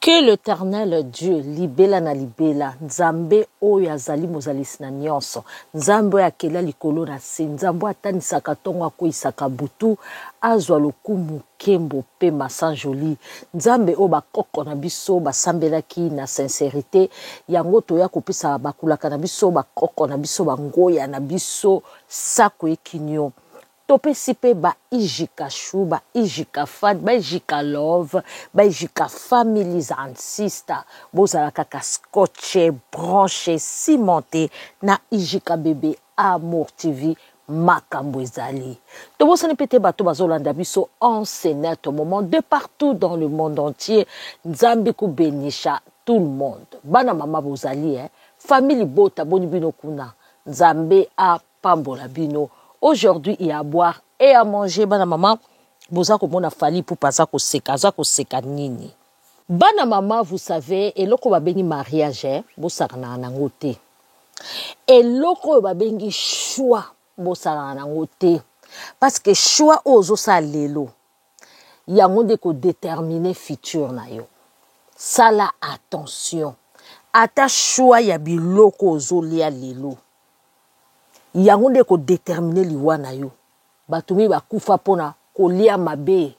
Que l'Éternel Dieu libela na libela nzambe oyo azali mozalisi na nyonso nzambe oyo akela likolo na se nzambe atanisaka ntongo akweyisaka butu azwa lokumu nkembo mpe masanjoli nzambe oyo bakoko na biso basambelaki na sincérité yango toya kopesa bakulaka na biso bakoko na biso bangoya na biso sako ekinyo topesi mpe baijika shu baijika fad baijika love baijika families and sister bozala kaka scotché branché cimenté na ijika bebe Amour TV makambo ezali tobosani mpe te bato bazolanda biso en net au moment de partout dans le monde entier nzambe kubenisha tout le monde bana mama bozali famille bota boni bino kuna nzambe apambola bino. Aujourd'hui, il y a à boire et à manger. Bana maman, boza ko mona fali pour pas ça ko seka nini. Bana maman, vous savez, et loko ba bengi mariage, bosaka na nangote. Et loko ba bengi choix, bosaka na nangote. Parce que choix ozo sa lelo. Yango de ko déterminer futur na yo. Sala attention. Ata choix ya biloko ozo lia lelo. Yango nde ko déterminer liwa na yo batumi bakufa pona kolia mabe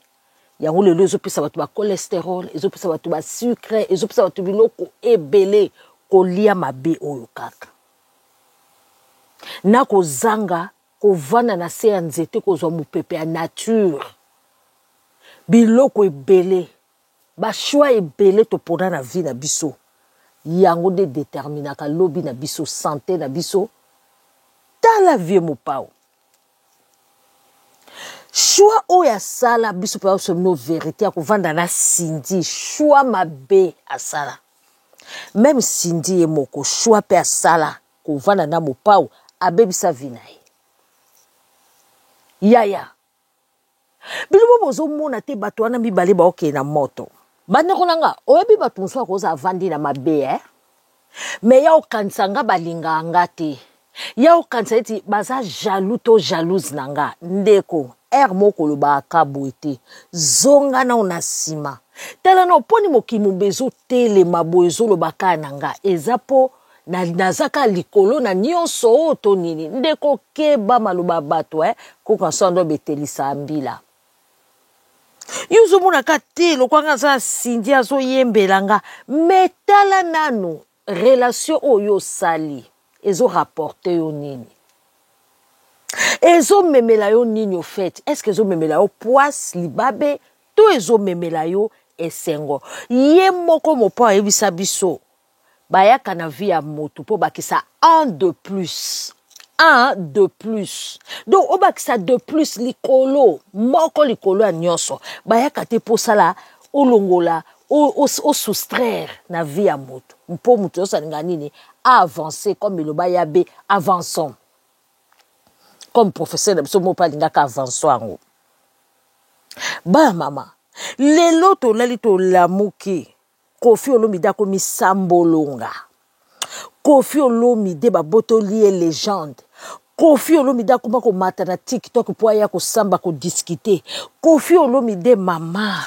yango lelo ezopesa bato ba cholestérol ezopesa bato ba sucre ezopesa bato biloko ebele kolia mabe oyo kaka na kozanga kovanda na se ya nzete kozwa mopepe ya nature biloko ebele bashwa ebele topona na vie na biso yango nde déterminaka lobi na biso santé na biso la vie mopao choix oya sala biso pa somno vérité ya kovanda na Cindy choix mabe asala même Cindy emoko choix pe asala kovanda na mopao abebisa vina yaya bilobo bozo mona te bato wana mibale ba oke na moto bandeko nanga oyebi bato mosusu akoza avandi na mabe mais ya okanisanga balinga ngate ya okanisa eti baza jaloux to jalouse nanga ndeko moko loba akabu ete zonga na ona sima tala na oponi mokimo bezo telema boezo loba ka nanga ezapo na nazaka likolo na nyonso oto nini ndeko keba maloba bato koka sondo betelisa ambila yuzo mona ka te lokwanga za Cindy azo yembelanga metala nanu relation oyo sali ezo rapporte yo nini ezo memela yo nini au fait est-ce que ezo memela yo poisse libabe to ezo memela yo esengo ye moko mopo ayebisa biso bayaka na vie ya motu po bakisa un de plus donc obakisa de plus likolo moko likolo ya nyonso bayaka te posala olongola o soustraire na vie ya motu mpo motu osalinga nini avancer comme le bayabe avançons comme professeur de biso mopa lingaka avançons ango ba mama lelo to lali to lamuki Koffi Olomide akomi sambolonga Koffi Olomide babotoli légende Koffi Olomide akoma ko mata na TikTok po aya ko samba ko discuter Koffi Olomide mama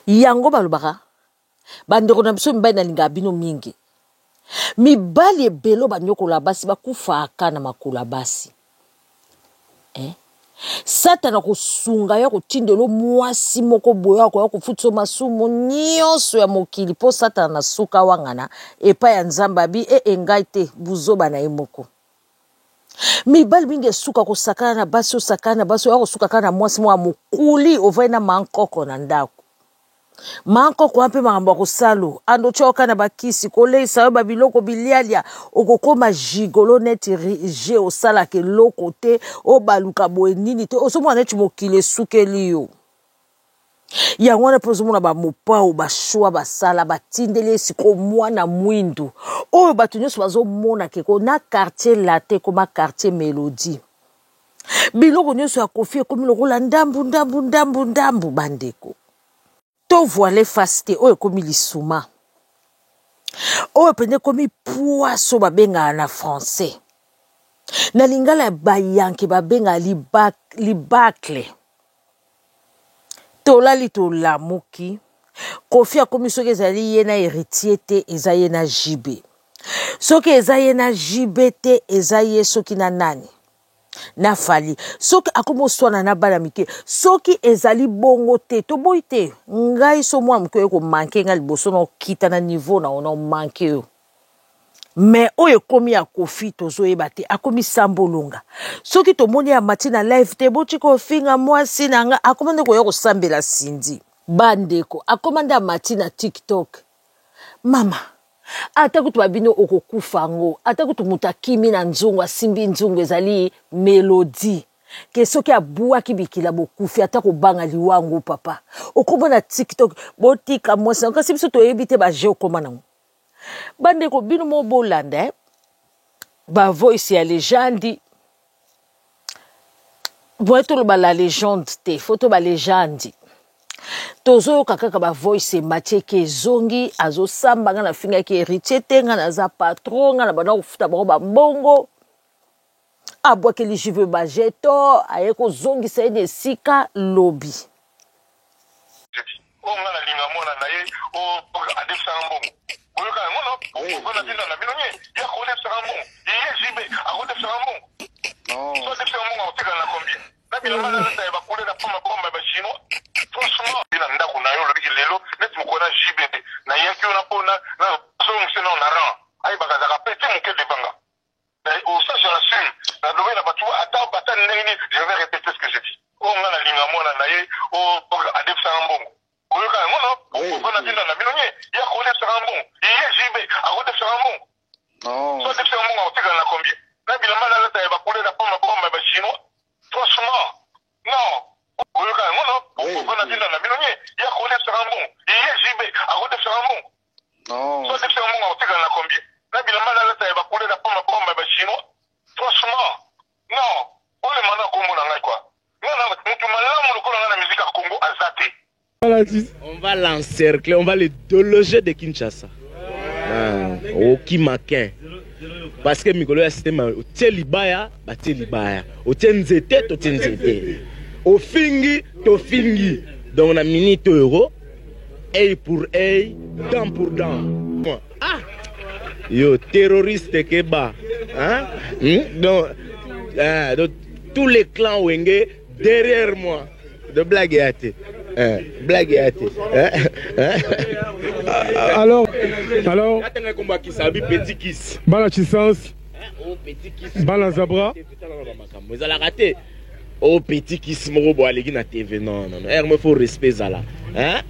yango balobaka bandeko na biso mibali na linga bino mingi mibali ebelo banyokola basi bakufa aka na makula basi satana kosunga ya kotindelo mwasi moko boya ko kofutso masumu nyonso ya mokili po satana na suka wangana epa ya nzamba bi engai te buzoba na emoko mibali binge suka kosakana na basi osakana basi ya kosuka kana mwasi mwa mokuli ovena mankoko na ndako manko kwa mpe makambo kosalo ando choka na bakisi koleisa yo babiloko bilialia okokoma jigolo neti je osala ke loko te obaluka boye nini te osomona neti mokile sukeli yo yango wana mpe ozomona bamopao bashwa basala batindeli esiko mwana mwindu oyo bato nyonso bazomona keko na quartier late koma quartier Mélodie biloko nyonso ya Koffi ekomi lokola ndambu bandeko to voilé fasté oyo komi lisuma oyo pende komi poisson babenga na français na lingala ya bayanke babenga libacle tolali tolamuki Kofi akomi soki ezali ye na héritier te eza ye na JB. Soki eza ye na JB te eza ye soki na nani na Fally. Soki akomi oswana na bana mike soki ezali bongo te toboyi te ngai so mwa moke oyo komanke nga liboso na okita na niveau na ona omanke yo. Mais oyo ekomi ya Kofi tozoyeba te akomi sambolonga. Soki tomoni ya mati na live te boti kofinga mwasi na nga akomande koya kosambela Cindy. Bandeko akomande ya mati na TikTok. Mama ata kutu babino okokufa ngo ata kutu muta kimi na nzungu asimbi nzungu ezali melodi ke soki abuaki bikila bokufi ata kobanga liwangu papa okomona TikTok botika mwasi kasi biso toyebi te ba je okoma nango. Bandeko bino mo bolanda ba voice ya légende boeto ba la légende te photo ba légende tozo kaka ba voice Mathieu Kezongi azo samba nga na finga ki héritier te nga na za patron nga na bana kufuta ba mbongo abwaki li jive ba jeto aye ko zongi sa ene sika lobby o nga na linga mona na ye o adefsa mbongo oyo ka ngona o na tinda na bilonye ya ko defsa mbongo ye jibe a ko defsa mbongo so defsa mbongo o tika na combien na bilanga na ta ba kule na poma bomba ba chino franchement ina ndako na yo lobi lelo net mo kona jibe na yaki ona pona na sonse na na ran ai bakaza ka pete mo ke de banga au ça je l'assume na domaine na batu ata bata nini je vais répéter ce que je dis o nga na linga mona na ye o adefsa mbongo oyo ka ngona o na tinda na bilonye ya ko defsa mbongo ye jibe a ko defsa mbongo so defsa mbongo o tika na combien na bilanga na ta ba kule na poma bomba ba chino franchement non oyo ka ngona o na tinda na bilonye ya ko defsa mbongo ye jibe a ko defsa mbongo so defsa mbongo o tika na combien na bilanga na ta ba kule na poma bomba ba chino franchement non ole mana kombo na ngai quoi ngana mutu malamu lokola na musique ya Congo azate. On va l'encercler, on va le déloger de Kinshasa. Au Kimakin. Parce que Mikolo ya système au Telibaya, ba Telibaya. Au Tenzete, to Tenzete. Au Fingi, to Fingi. Donc on a minute euro. Œil pour œil, dent pour dent. Ah! Yo, terroriste Keba. Hein? Donc tous les clans Wenge derrière moi. De blague et athée. Blague et athée. Alors, Attends, combat qui s'habille petit kiss. Bala Chissance, Oh, petit kiss. Bala Zabra. Vous allez rater. Oh, petit kiss, mon robot, allez, na TV. Non, non, non. Il faut respect, Zala. Hein?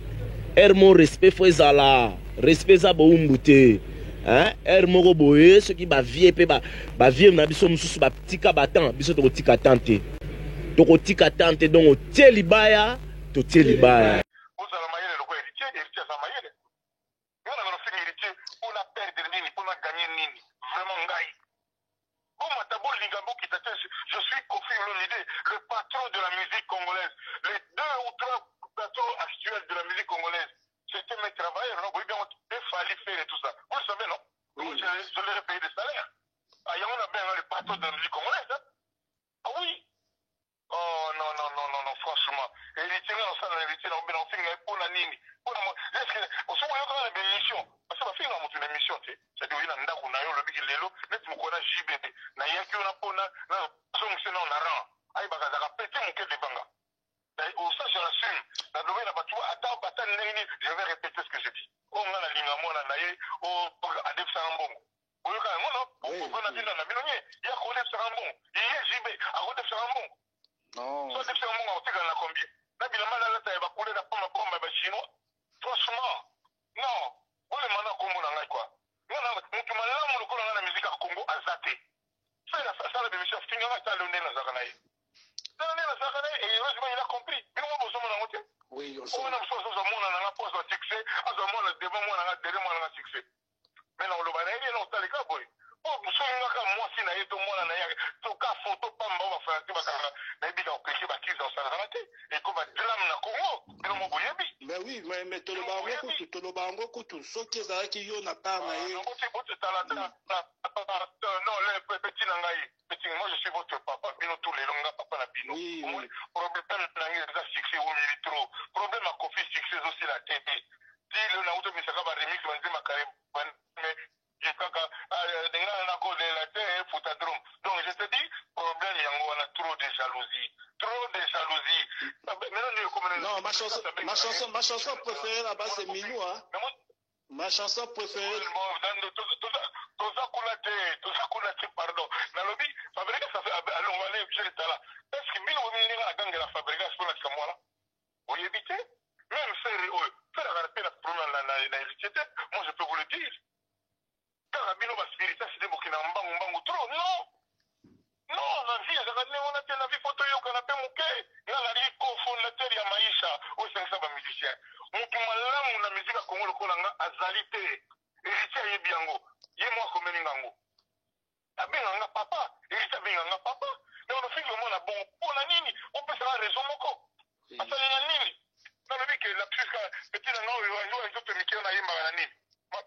Mon respect, faut Zala. Respect, Zaba, Umbute. Hein? Mon robot, ceux qui va vieillir, va vieillir, na biso, moussou, ba petit kabatan, biso, to tika tante. To tika tante, donc, au Telibaya, to Telibaya. Je suis Kofi Olomide, le patron de la musique congolaise. Les 2 ou 3 patrons actuels de la musique congolaise, c'était mes travailleurs, non? Oui, bien, il fallait faire et tout ça. Vous le savez, non? Oui. Je leur ai payé des salaires. Ah, il y en a bien le patron de la musique congolaise, hein? Ah oui. Oh non, non, non, non, non, franchement. Héritier, on s'en a héritier, on a fait pour la nini. Pour la moi, est-ce que, on s'en va dans la émission? Parce que ma fille, on a une émission, tu sais. C'est-à-dire, il y a un ndako, on a eu le big lelo, mais tu me connais JB. Na yaki, on a pour na, son, c'est non, on a rang. Aïe, bagaza, a pété mon quai de banga. Au ça, je l'assume. La domaine, attends, je vais répéter ce que je dis. On a la ligne à moi, on a eu, on a des sarambons. On a dit dans la bilonnier, il y a qu'on des sarambons. Il y a JB, à qu'on des sarambons. Non. Ça, des sarambons, on tire dans la combien? La bilama, là, ça va couler la pomme à pomme à chinois. Franchement, non. On est maintenant comme on a quoi. Non, non, on te m'a là, on a la musique à Congo à Zate. Ça, la bémission, c'est une ça, le nez dans Zakanaï. Et heureusement, il a compris. Mais on a besoin de monter. Oui, on a besoin de mon à la pose au succès, à ce moment, devant moi, derrière moi, à succès. Mais non, le banane, non, c'est le cas, boy. Oh, vous savez, moi, si n'a été moi, tout cas, photo, pas m'en va faire un petit bacara. Mais bien, on peut qu'il dans sa raté. Et comme un drame na Congo, mais non, mon boy, mais oui, mais tout le bango, tout ce qui est à qui y'en a pas, mais. non, les petits nangaï. Moi, je suis votre papa. Bino, tous les longs, papa, la bino. Oui, oui. Problème, nangaï, ça, succès, ou trop. Problème, à Kofi, succès aussi, la tête. Si le Naoto, mais ça va remix, on dit, ma carrière, mais j'ai pas qu'à, à cause de la terre, foutadrome. Donc, je te dis, problème, on a trop de jalousie. Trop de jalousie. Non, ma chanson préférée là-bas, c'est Minou, hein. Ma chanson préférée. Pardon. Nalobi, Fabrica, ça fait, allons, on va aller, je l'étais là. Est-ce que Milo, on ira à gang de la Fabrica, je peux la camoire là? Vous y évitez? Même faire arrêter la première, moi je peux vous le dire. Quand la Milo va spiriter, c'est des mots qui n'ont pas trop. Non! Non, la vie, on a la vie photo, on a fait mon quai. Il y a la vie cofondateur, il y a Maïcha, au 500 musiciens. On peut m'aller, la musique à Congo, le Kolanga, à Zalité. Héritier, Yebiango. Yé-moi, comme Ningango. Abenganga papa, Héritier, Abenganga papa. Mais on a fait le monde à bon. Pour la nini, on peut faire raison, mon co. À ça, il y a nini. Non, le mec, la plus petit, non, il va jouer avec d'autres, mais qui en a eu ma nini.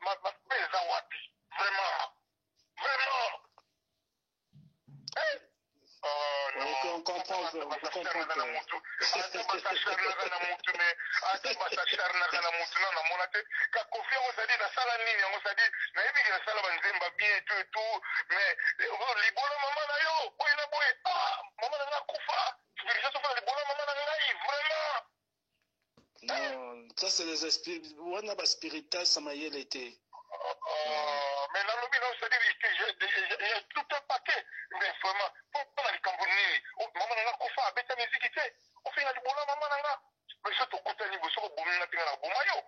Ma belle Zawapi. Vraiment. Vraiment. On comprend. Non, ça c'est les esprits. On a spirituel, ça m'a été. Mais dans le bilan, c'est-à-dire que j'ai tout un paquet. Mais vraiment, pour pas les Camerounais, maman n'a pas fait avec ta musique, on fait un boulot, maman n'a pas. Mais surtout, quand on a dit, vous avez un bon maillot.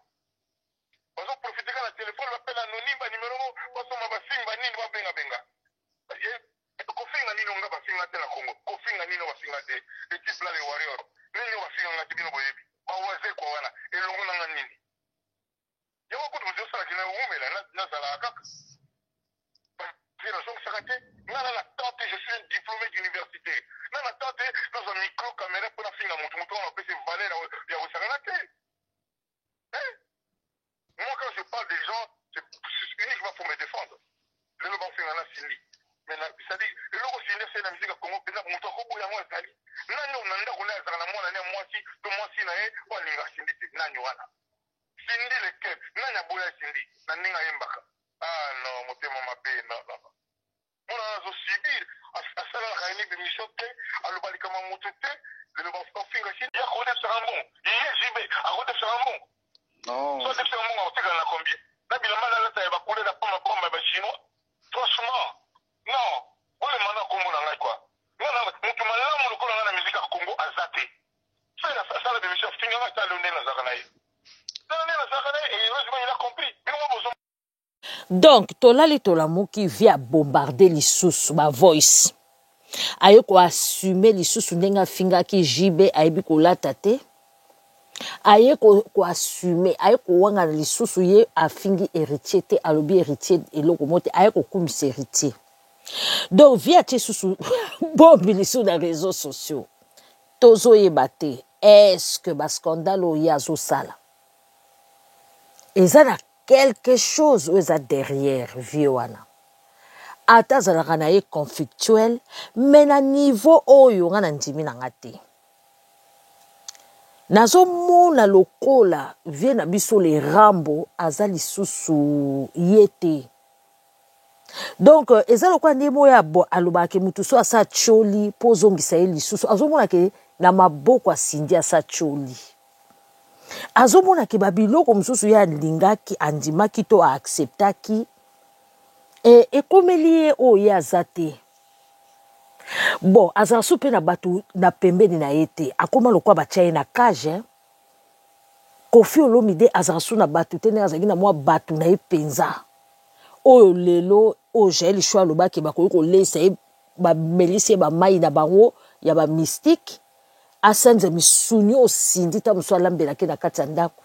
Parce qu'on profite de la téléphone, l'appel anonyme, numéro, parce qu'on va faire un nid, benga benga. Kofi nga nino nga bafinga te na Congo. Kofi nga nino bafinga te. Les types là, les warriors. Nino bafinga nga te bino boyebi. Bawaze kwa wana. Elongo na nga nini. Yawa kutu mzio sala kina umela na sala kaka. La tante, je suis un diplômé d'université. La tante, dans un micro-caméra pour la fin de mon tour, on peut se valer là où ça va la tête. Moi, quand je parle des gens, c'est uniquement pour me défendre. Le logo fait un asili. Mais ça dit, le logo c'est la musique à Congo, mais là, mon tour, il y a moins d'ali. Nani, on a un on a un mois, l'année, moi, si, tout moi, si, naé, ou à l'inga, sindi, nani, wana. Sindi, le keb, nani, a bouya, sindi, nani, a yembaka. Ah non, mon thème, ma paix, non, non. On a subi à ça la réunion de mission T, à l'obali comme un mouton T, le bon fin aussi. Il y a quoi de faire un bon. Il y a JB, à quoi de faire un bon. Non. Soit de faire un bon, on sait qu'on a combien. Là, il a mal à la taille, il va couler la pomme à chinois. Franchement, non. Vous le mandat Congo dans la quoi. Non, non, mon tout malin, mon local dans la musique à Congo à Zaté. C'est la salle de mission, fin à la lune dans Zakanaï. Dans la Zakanaï, et heureusement, il a compris. Mais on va besoin. Donc tolali tolamuki via bombarder lisusu ba voice aye ko assumer lisusu ndenga finga ki jibe ayebi kolata te aye ko assumer aye ko wanga lisusu ye afingi héritier te alobi héritier eloko mote aye ko kumisa héritier donc via te susu bombi lisusu na réseaux sociaux tozo yebate est-ce que ba scandale o yazo sala ezana quelque chose où est derrière Vioana. Ata zalaka na ye conflictuel, mais na niveau oyo nga na ndimi na ngate. Nazo mona lokola vie na biso le Rambo aza lisusu yete. Donc eza lokola ndimo ya bo alobaki mutu so asa choli po zongisa ye lisusu azomona ke na maboko asindi asa choli. Azomona ke babiloko mususu ya lingaki andimaki to acceptaki ekomeli o ya zate bon azasu pe na batu na pembeni na yete akoma lokwa batia na cage Koffi Olomide azasu na batu tene azaki na mwa batu na epenza oyo lelo o jeli shwa lobaki bakoyi ko lesa ba melisi ba mai na bango ya ba mystique asanze misunyo osindi ta musu alambela ke na kati ya ndako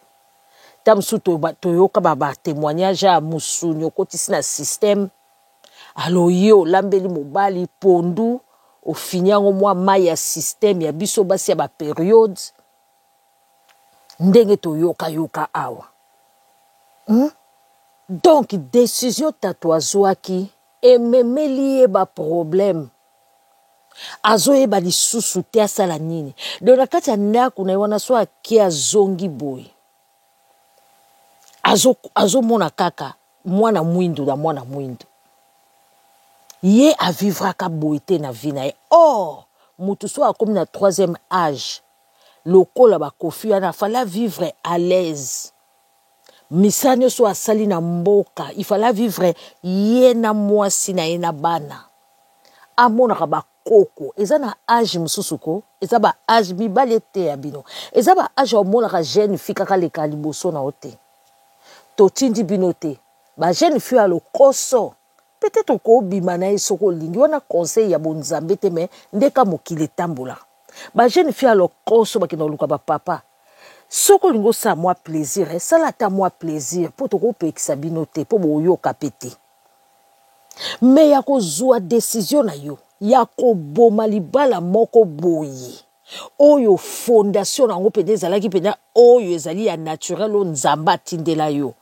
ta musu toyoka ba témoignage ya musunyo kotisi na système aloye olambeli mobali pondu ofinyango mwa mai ya système ya biso basi ya ba période ndenge toyoka awa donc décision tatouazwaki ememeli ye ba problème azoyeba lisusu te asala nini. Donc na kati ya ndako na ye wana so ake azongi boye azomona kaka mwana mwindu na mwana mwindu ye avivraka boye te na vie na ye. Or mutu so akomi na 3e âge lokola bakofi wana fala vivre à l'aise. Misani so asali na mboka il fallait vivre ye na mwasi na ye na bana amonaka bakoko eza na âge mosusu ko eza ba âge mibali te ya bino eza ba âge omonaka jeune fille kaka leka liboso na yo te totindi bino te ba jeune fille ya lokoso peut-être okobima na ye soko olingi wana conseil ya bonzambe te me ndeka mokili etambola ba jeune fille ya lokoso bakenda koluka bapapa soko olingi osala mwa plaisir esala ata mwa plaisir mpo tokopekisa bino te mpo boyoka pe te me ya kozwa desizio na yo ya koboma libala moko boye oyo fondation nango mpenza ezalaki mpenza oyo ezali ya naturel oyo nzambe atindela yo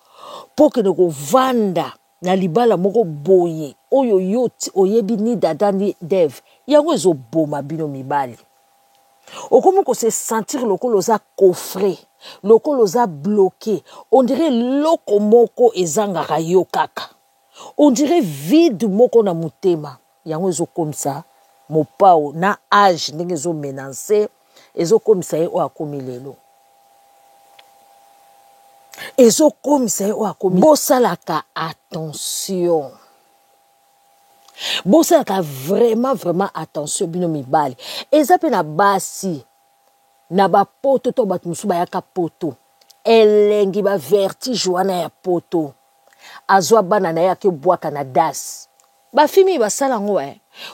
mpo kende kovanda na libala moko boye oyo yo oyebi ni dada ni deve yango ezoboma bino mibali. Okomi ko se sentir lokolo za coffré, lokolo za bloqué. On dirait loko moko ezangaka yo kaka. On dirait vide moko na mutema. Yango ezo comme ça, mopao na âge ndenge ezo menancer, ezo comme ça o akomi lelo. Ezo comme ça o akomi. Bosalaka attention. Bosalaka vraiment attention bino mibali. Eza pe na basi na ba poto to bat musu ba yaka poto. Elengi ba vertige wana ya poto. Azwa bana na yake bwaka na das. Ba fimi ba sala ngo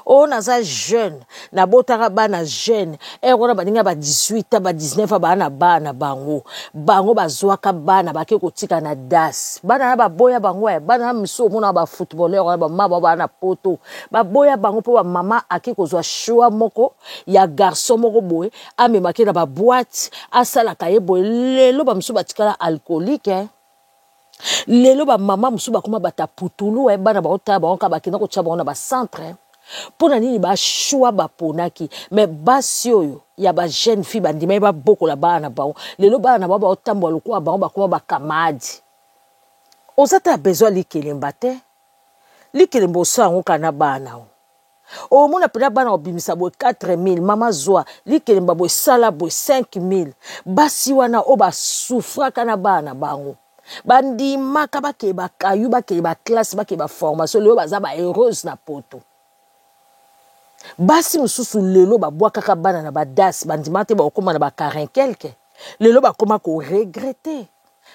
o naza jeune na botaka bana jeune wana baninga ba 18 ba 19 bana bana bango bazwaka bana bake kotika na das bana na baboya bango bana na miso mona ba footballeur ba mama bana poto baboya bango po ba mama ake kozwa choix moko ya garçon moko boye amemaki na ba boîte asala kaye boye lelo ba miso batikala alcoolique lelo ba mama miso bakoma bata putulu bana ba ota ba onka bakina ko tshaba ona ba centre pona nini ba choix ba ponaki mais basi oyo ya ba jeune fille bandima ba bokola bana ba lelo bana ba otambo lokwa ba bakoma ba kamadi ozata besoin likelemba te likelembo sango kana bana o mona pena bana obimisa bo 4000 mama zwa likelemba bo sala bo 5000 basi wana o ba souffra kana bana bango bandima ka bakeba kayu bakeba classe bakeba formation lelo baza ba heureuse na poto. Basi mususu lelo ba bwa kaka bana na ba das bandima te ba okoma na ba 40 quelque lelo ba koma ko regretter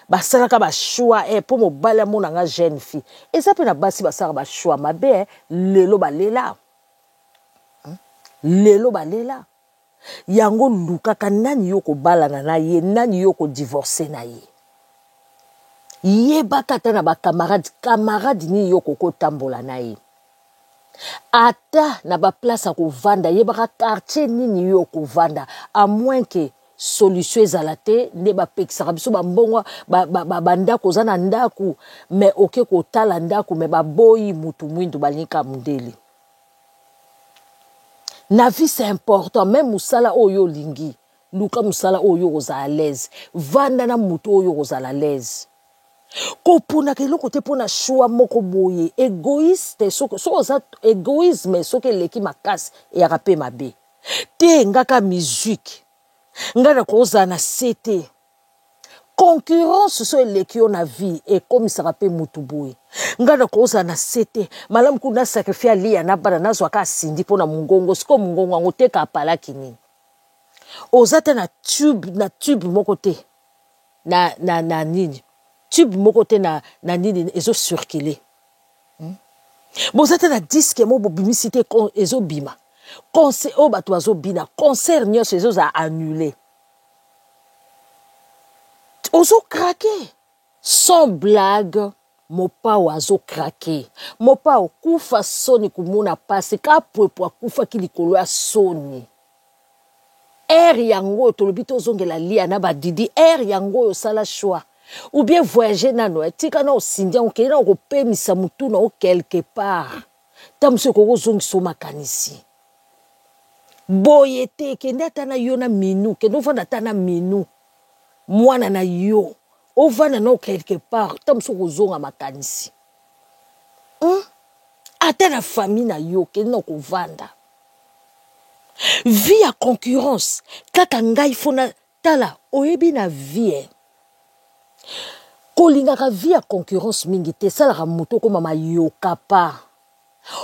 ba sala ka ba choix po mo bala mona nga jeune fille eza pe na basi ba sala ba choix mabe lelo ba lela yango luka ka nani yo ko bala na ye nani yo ko divorcer na ye yeba kata na ba camarade ni yo ko tambola na ye ata na ba place ko vanda yeba quartier nini yo ko vanda à moins que solution ezalate ne ba pekisa biso ba mbongo ba ndako za na ndako mais oke ko tala ndako mais ba boyi mutu mwindu balinka mundeli na vie c'est important même musala oyo lingi luka musala oyo oza à l'aise vanda na mutu oyo oza à l'aise ko pona ke loko te pona choix moko boye égoïste soko za égoïsme soko leki makasi ya rapé mabe te ngaka musique ngana koza na CT concurrence so leki na vie et comme ça rapé mutu boye ngana koza na CT malamu kuna sacrifice lia na bana nazo aka sindi pona mungongo siko mungongo ngoteka apala kini ozata na tube moko te na nini tube moko te na nini ezo circuler bozata na disque mo bobimicité ezo bima concert o bato azo bina concert nyos ezo za annulé ozo craquer sans blague mopao azo craquer mopao kufa soni kumuna pasi ka pwepwa kufa kilikolo ya soni yango tolobi tozongela lia na badidi yango yo sala choix ou bien voyager nano tika na osindia okeli na kopemisa mutu na quelque part Tamso ko zong so makanisi. Boye te kende atana yo na minu, kende ovanda atana minu. Mwana na yo, ovanda no quelque part, tamso ko zonga makanisi. Ata na famille na yo kende no kovanda. Vie à concurrence, kaka ngai fona tala oyebi na vie. Kolingaka vie à concurrence mingi te salaka moto ko mama yoka pa.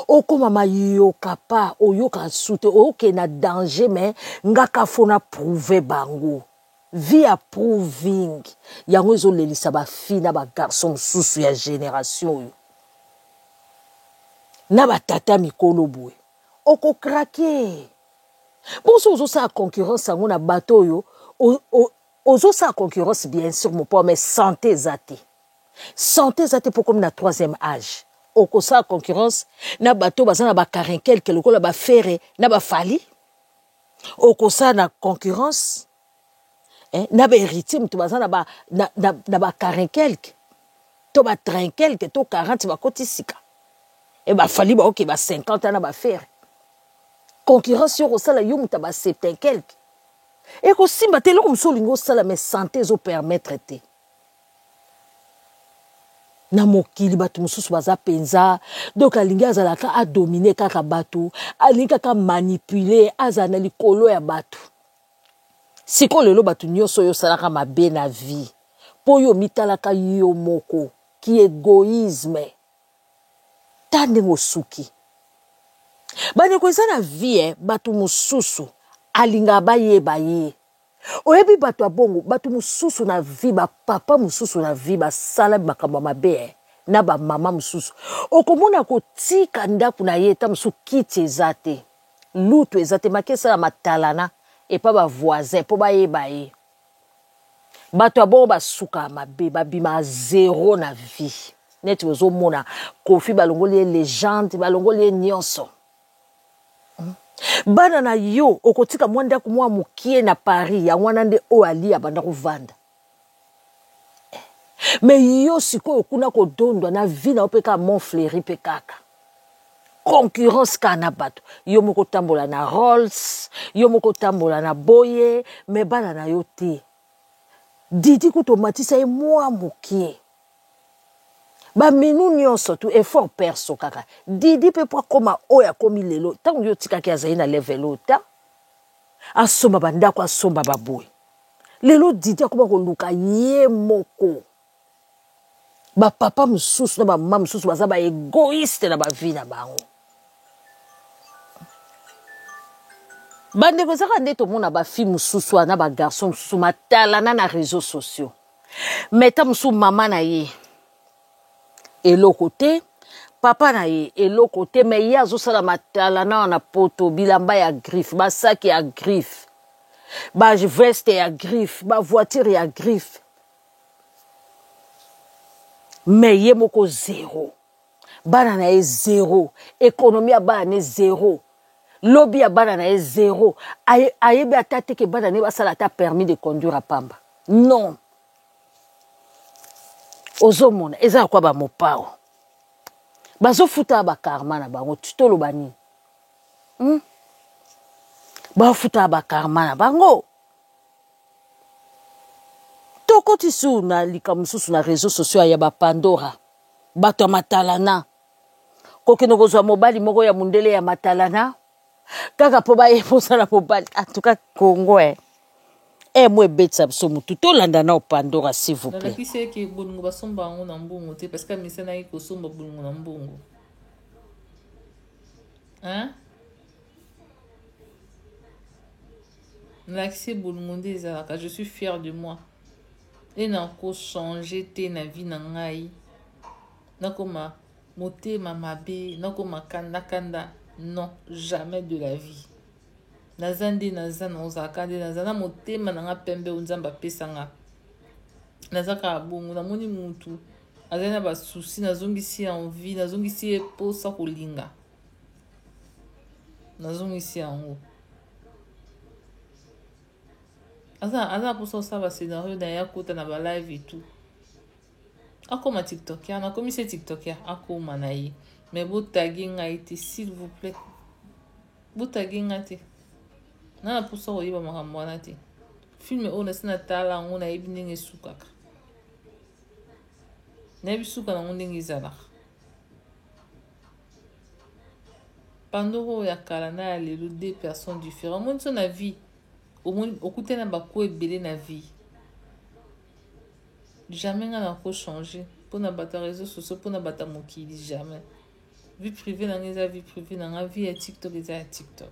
Oko mama yoka pa, oyoka sute, oyoke na danger mais ngaka fona prouver bango. Vie à proving. Yango ezo lelisa ba fille na ba garçon susu ya génération yo. Na ba tata mikolo boye. Oko craquer. Bon, si vous avez concurrence, on a bateau yo. Ozo sa concurrence bien sûr mon père mais santé zate. Santé zate pour comme na troisième âge. Oko sa concurrence na bateau bazana ba karinkel ke lokola ba ferre na ba fali. Oko sa na concurrence na ba héritier mutu bazana ba na ba karinkel to ba trinkel ke to 40 ba kotisika. Et ba fali ba OK ba 50 na ba ferre. Concurrence sur osala yo muta ba 70 quelque. Et ko simba te lo msolingo sala mais santé zo permettre te. Na mokili batu mususu baza penza donc alingi azalaka a dominer kaka batu, alingi kaka manipuler azana likolo ya batu. Siko lelo batu nyonso yo salaka mabe na vie. Po yo mitalaka yo moko ki égoïsme. Tande mosuki. Bane ko eza na vie batu mususu alinga bayeba ye. Oyebi batu abongo batu mususu na vie ba papa mususu na vie ba sala makambo mabe na ba mama mususu. Okomona ko tika ndaku na ye ta musu kiti ezate. Lutu ezate makesa na matalana et pas ba voisin po bayeba ye. Batu abongo basuka mabe babima zéro na vie. Neti ozo mona Kofi balongoli légende balongoli nyonso. Bana na yo okotika mwanda ku mwa mukie na Paris ya mwana nde o ali abanda kovanda. Mais yo siko kuna ko dondwa na vie na opeka Montfleury pe kaka. Concurrence kana bato. Yo moko tambola na Rolls, yo moko tambola na Boye, mais bana na yo te. Didi kutomatisa e mwa mukie. Ba menu nyonso tu effort perso kaka. Didi pe po koma oya komi lelo. Tangu yo tika ki azali na level ota. Asomba bandako asomba baboy. Lelo Didi akoma ko luka ye moko. Ba papa mususu na ba mama mususu baza ba égoïste na ba vie na bango. Bande ko zaka ndeto mona ba fille mususu na ba garçon mususu matala na réseaux sociaux. Meta musu mama na ye. Et l'autre côté, papa na ye, et l'autre côté, mais ya zo sala matala na poto, bilamba ya griffe, ba sac ya griffe, ba veste ya griffe, ba voiture ya griffe. Mais ye moko zéro. Bana na ye zéro. Économie ya bana na zéro. Lobby ya bana na ye zéro. Aye be atate ke bana ne ba sala ta permis de conduire à Pamba. Non. Ozomona eza kwa ba mopao bazo futa ba karma na bango tutolo bani ba futa ba karma na bango toko tisu na likamususu na réseaux sociaux ya ba Pandora bato matalana kokino kozwa mobali moko ya mundele ya matalana kaka po ba eposa na mobali en tout cas Congo moi betsa somu tout landa na Pandora s'il vous plaît. Qui c'est que bongo basomba ngo na mbongo te parce que misana iko somba bongo na mbongo. Hein? L'accès bongo ndezalaka, je suis fière de moi. Et na ko changer te na vie na ngai. Na koma motema mabe, na koma kanda non, jamais de la vie. Nazande nazana ozakande nazana motema nanga pembe unzamba pesanga nazaka bongo na moni mutu azana ba souci nazongisi envie nazongisi posa kolinga nazongisi yango asa posa sa ba scénario na ya kota na ba live et tout Akoma TikToker, na komi se TikToker, akoma na ye. Mais bo taguer ngai te, s'il vous plaît. Bo taguer ngai te. Na na poussa oyiba makambo wana te. Film o na sina tala ngo na yebi ndenge sukaka. Na yebi suka na ngo ndenge ezalaka. Pandoro ya kala na ya lelo, deux personnes différentes. Omoni so na vie. Omoni okute na bako ebele na vie. Jamais nga na ko changer. Pour na bata réseaux sociaux, pour na bata mokili, jamais. Vie privée na nga vie privée na nga, vie ya TikTok eza ya TikTok.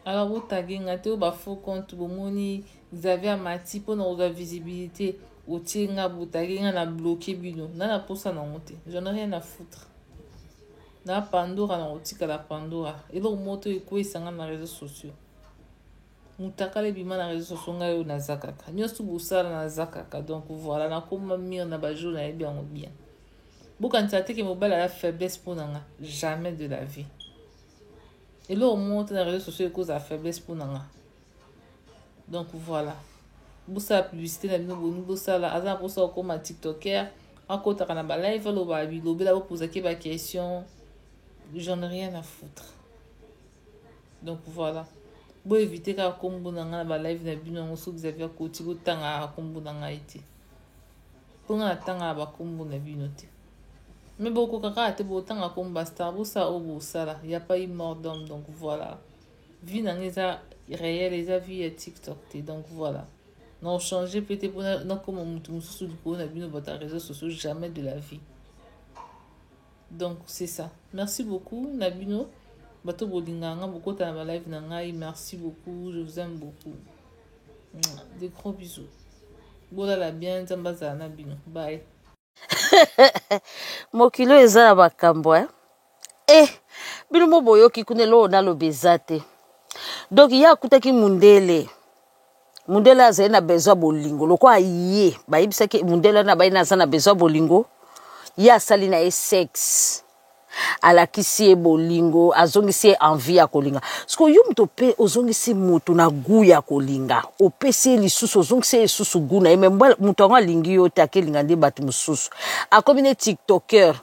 Alors vous taguez nga te ba faux compte bomoni Xavier Amati pour na la visibilité. Au nga bo taguer nga na bloquer bino. Na na posa na monter. J'en ai rien à foutre. Na Pandora na otika la Pandora. Et donc moto eko esanga na réseaux sociaux. Mutakale bima na réseaux sociaux nga yo na zakaka. Nyosu busala na zakaka. Donc voilà, na koma mire na bajo na yebi en bien. Bokanti ate ke mobile a la faiblesse pour nanga. Jamais de la vie. Et là on monte dans les réseaux sociaux cause la faiblesse pour nanga. Donc voilà. Bosa publicité na bino bonu bosa la azan bosa comme TikToker. Akota kana ba live lo ba bi lo bela poser ke ba question. J'en ai rien à foutre. Donc voilà. Bo éviter ka kombo nanga ba live na bino ngo so Xavier Koti go tanga kombo nanga ite. Ponga tanga ba kombo na bino te. Mais beaucoup kaka te bo tanga komba star bo sa o bo sala, y a pas eu mort d'homme donc voilà. Vie na ngeza réel les vie à TikTok te donc voilà. Non changer peut-être pour non comme mutu mususu du na bino bota réseaux sociaux jamais de la vie. Donc c'est ça. Merci beaucoup Nabino. Bato bolinganga beaucoup ta ma live na ngai, merci beaucoup, je vous aime beaucoup. Des gros bisous. Bola la bien zambaza Nabino. Bye. Mokilo eza na bakambo bino mo boyoki kunelo na lobezate. Donc ya akutaki mundele azali na besoin bolingo loko aye bayibisaki mundele na bayi na na besoin bolingo ya asali na sexe alakisi e bolingo azongisi e envie ya kolinga siko yo mto pe ozongisi mutu na gu ya kolinga opesi lisusu ozongisi e susu gu na ye mbala mutu anga lingi yo take linga ndi batu mususu akomi ne TikToker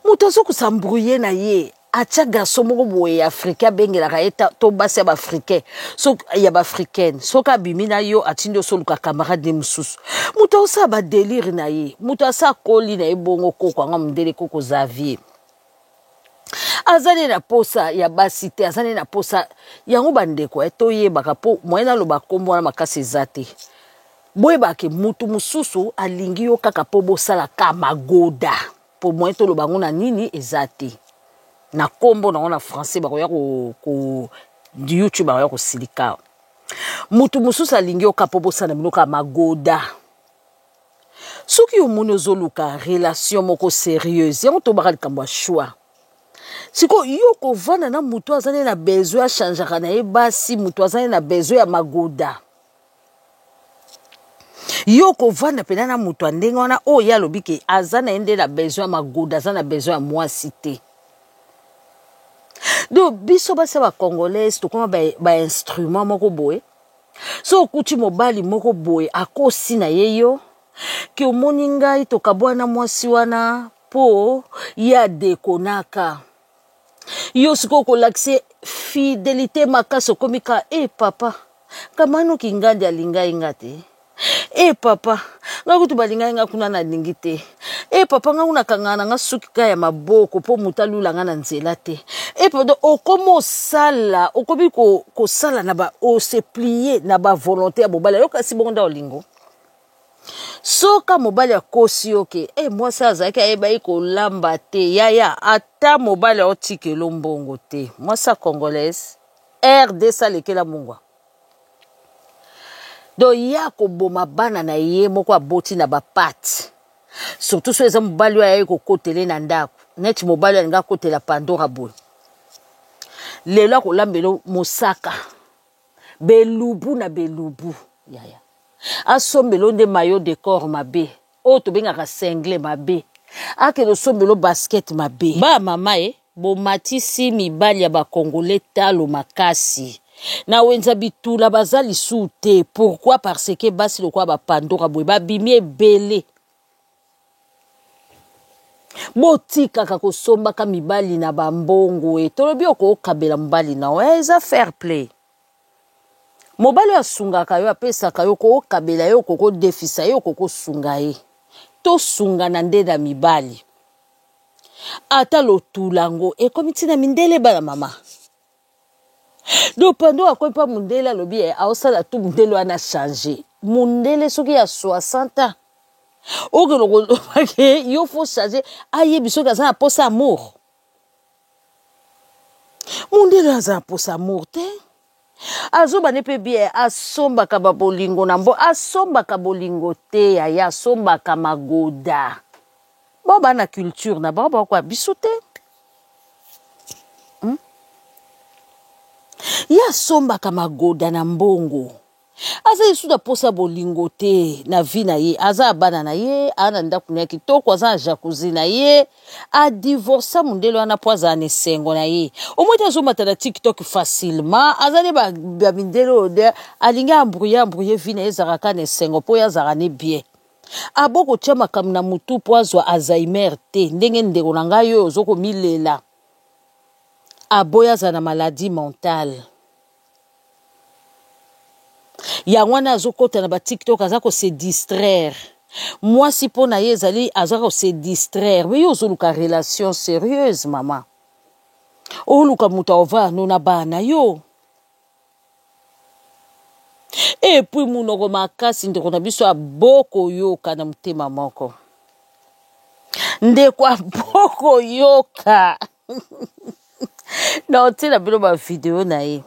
mutu azokusambrouiller na ye atia garçon moko boye africain bengelaka ye to basi ya baafricain so ya baafricaine soki abimi na yo atindi osoluka camarade ne mususu mutu aosala badelire na ye mutu asa koli na ye bongo koko anga mundele koko Xavier azali na posa ya basi te azali na posa yango bandeko toyebaka po moyena loba kombo na makasi eza te boyebake mutu mususu alingi yo kaka po bosala ka magoda po moyen toloba ngo na nini eza te na kombo na français bakoya ko YouTube bakoya ko silika mutu mususu alingi yo kapo bosala bino ka magoda soki omoni ozoluka relation moko sérieuse yango tobaka likambo ya choix. Siko yo kovanda na mutu azali na besoin ya changeaka na ye basi mutu azali na besoin ya magoda. Yo kovanda pena na mutu andenge wana oyo alobi ke aza na ende na besoin ya magoda aza na besoin ya mwasi te. Do biso basi ba congolaise tokoma ba instrument moko boye. So okuti mobali moko boye akosi na ye yo ke omoni ngai tokabwana mwasi wana po ya dekonaka. Yo siko kolakse fidélité makasi komika papa kamano kingandi alinga ingate papa ngakutu balinga nga kuna na lingite papa nga una kangana nga sukika ya maboko po mutalula nga na nzela te papa okomo sala okobi ko sala na ba o se plier na ba volonté ya bobala yo kasi bonda olingo soka mobali akosi oke mwasi azalaki ayeba kolamba te yaya ata mobali aotikela mbongo te mwasi ya congolaise RD salekela mungwa do ya koboma bana na ye moko aboti na bapati surtout so eza mobali oyo aye kokotele na ndako neti mobali alinga akotela Pandora boye lelo akolambela mosaka belubu na belubu yaya asombelo nde maillot de corps mabe o to bengaka single mabe akelo sombelo basket mabe ba mama bo matisi mibali ya ba congolais talo makasi na wenza bitula baza lisu te. Pourquoi? Parce que basi lokwa bapandora boye babimi ebele. Botikaka kosombaka mibali na bambongo e tolobi okokabela mobali na yo eza fair play. Mobali asungaka yo apesaka yo kokabela yo kokodefisa yo kokosunga ye. Tosunga na nde na mibali. Ata lotulango ekomi tina mindele bana mama. Do pando akoy pa mundele alobi aosala tu mundele wana changer. Mundele soki ya 60 ans. Oge loko yo faut changer aye biso kaza na posa amour. Mundele aza posa amour te. Azoba ne pe bien asomba ka babolingo na mbo asomba ka bolingo te ya asomba ka magoda. Boba na culture na baba kwa biso te. Ya somba ka magoda na mbongo. Aza yesu da posa bolingo te na vi na ye. Aza abana na ye, ana ndaku na kitoko, aza jacuzzi na ye, a divorça mundelo wana poza ane sengo na ye. Omwete azo mata na TikTok facilement, aza ne ba mindelo de, alinga ambrouye vi na ye zaraka ne sengo, po ya zarane bien. Aboko chama kamna mutu po azwa Alzheimer te, ndenge ndeko na ngai yo ozoko milela. Aboya za na maladie mentale. Ya wana azokota na ba TikTok azako se distraire. Moi si po na ye ezali azako se distraire. Mais yo zoluka relation sérieuse mama. Oluka muta ova no na bana yo. Et puis munoko makasi ndeko na biso aboko yoka na mutema moko. Ndeko aboko yoka. Na otela bilo ba video na ye.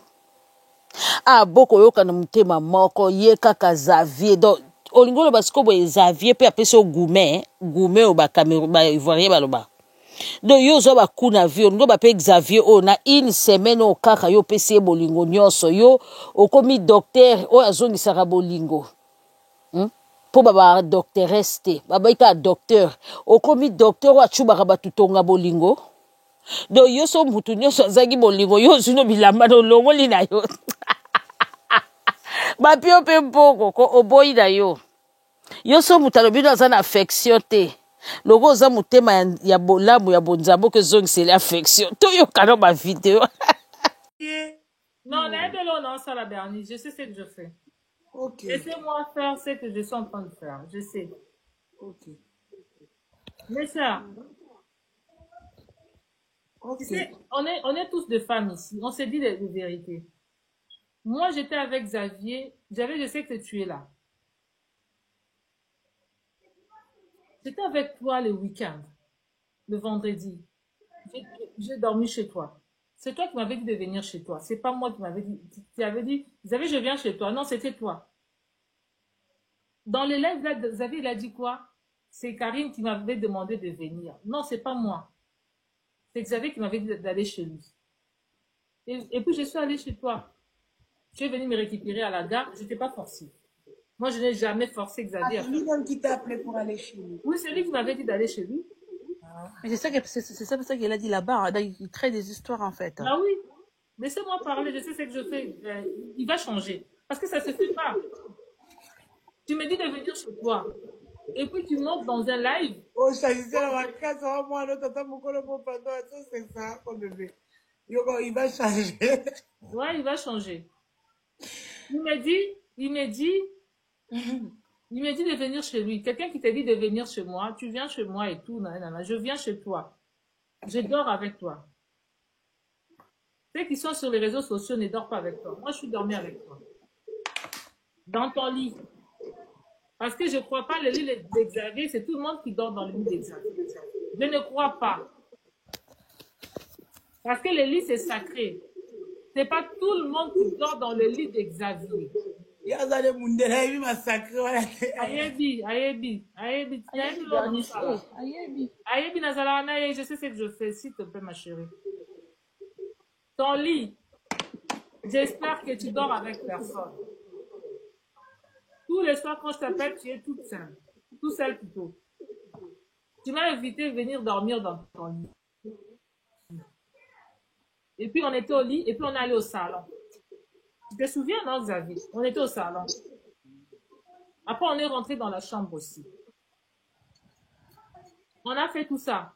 Boko yoka na mutema moko ye kaka Xavier donc olingolo basiko boye Xavier pe apesa Goumet o ba Cameroun ba Ivoirien baloba donc yo zo ba kuna vie olingolo ba pe Xavier o na une semaine o kaka yo pesi bolingo nyonso yo okomi docteur o azongisaka bolingo po ba doctoresse te baba ika docteur okomi docteur o achubaka batutonga bolingo donc yo so mutu nyonso azangi bolingo yo zino bilamba no longoli na yo Bapio pe mboko ko oboyi na yo. Yo so mutalo bino aza na affection te. Logo oza mutema ya bolamu ya bonzambo ke zongiseli affection. To yo kano ma vidéo. Non, non, ça la dernière. Je sais ce que je fais. Ok. Laissez-moi faire ce que je suis en train de faire. Je sais. Ok. Mais ça. Ok. Tu sais, on est tous des femmes ici. On s'est dit les vérités. Moi, j'étais avec Xavier. Xavier, je sais que tu es là. J'étais avec toi le week-end, le vendredi. J'ai dormi chez toi. C'est toi qui m'avais dit de venir chez toi. C'est pas moi qui m'avais dit. Tu avais dit, Xavier, je viens chez toi. Non, c'était toi. Dans les lives, là, Xavier, il a dit quoi? C'est Karine qui m'avait demandé de venir. Non, c'est pas moi. C'est Xavier qui m'avait dit d'aller chez lui. Et puis, je suis allée chez toi. Tu es venu me récupérer à la gare, je t'ai pas forcé. Moi, je n'ai jamais forcé Xavier. C'est lui-même qui t'a appelé pour aller chez lui. Oui, c'est lui qui m'avait dit d'aller chez lui. Mais c'est ça qu'il a dit là-bas. Il crée des histoires, en fait. Ah oui. Laissez-moi parler, je sais ce que je fais. Il va changer. Parce que ça se fait pas. Tu me dis de venir chez toi. Et puis, tu montes dans un live. Oh, ça y est, la case, moi, non, t'as mon colombo, pardon, c'est ça, mon bébé. Il va changer. Ouais, il va changer. Il me dit de venir chez lui. Quelqu'un qui t'a dit de venir chez moi, tu viens chez moi et tout, je viens chez toi. Je dors avec toi. Ceux qui sont sur les réseaux sociaux ne dorment pas avec toi. Moi, je suis dormi avec toi. Dans ton lit. Parce que je ne crois pas le lit d'Xavier, c'est tout le monde qui dort dans le lit d'Xavier. Je ne crois pas. Parce que le lit, c'est sacré. C'est pas tout le monde qui dort dans le lit d'Xavier. Je sais ce que je fais, s'il te plaît, ma chérie. Ton lit, j'espère que tu dors avec personne. Tous les soirs, quand je t'appelle, tu es toute seule. Tout seul plutôt. Tu m'as invité à venir dormir dans ton lit. Et puis, on était au lit, et puis on allait au salon. Tu te souviens, non, Xavier? On était au salon. Après, on est rentré dans la chambre aussi. On a fait tout ça.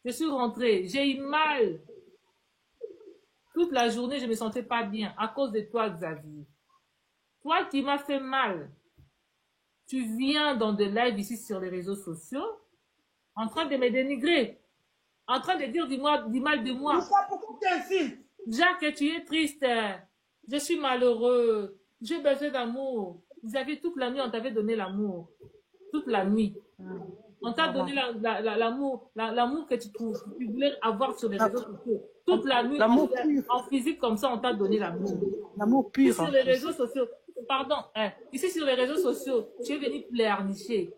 Je suis rentrée. J'ai eu mal. Toute la journée, je ne me sentais pas bien à cause de toi, Xavier. Toi qui m'as fait mal. Tu viens dans des lives ici sur les réseaux sociaux en train de me dénigrer. En train de dire du mal de moi. Pourquoi tu insultes? Jacques, tu es triste. Je suis malheureux. J'ai besoin d'amour. Xavier, toute la nuit, on t'avait donné l'amour. Toute la nuit. On t'a donné l'amour que tu voulais avoir sur les réseaux sociaux. Toute la nuit, en physique comme ça, on t'a donné l'amour. L'amour pur. Sur les réseaux sociaux, pardon, ici sur les réseaux sociaux, tu es venu pleurnicher.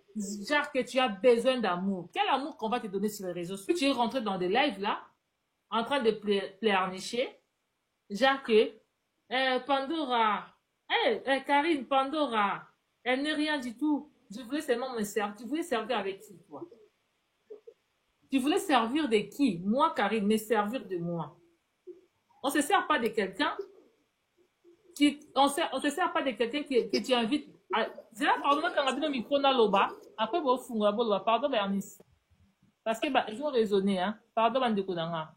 Jacques, tu as besoin d'amour. Quel amour qu'on va te donner sur les réseaux sociaux? Tu es rentré dans des lives là, en train de pleurnicher. Jacques, Pandora, Karine, Pandora, elle n'est rien du tout. Je voulais seulement me servir. Tu voulais servir avec qui, toi? Tu voulais servir de qui? Moi, Karine, me servir de moi. On ne se sert pas de quelqu'un on se sert pas de quelqu'un que tu invites. C'est là, pardon, quand on a dit le micro dans l'oba, après, pardon, Bernice. Parce que, ils ont raisonné, hein. Pardon, Bandekoudanga.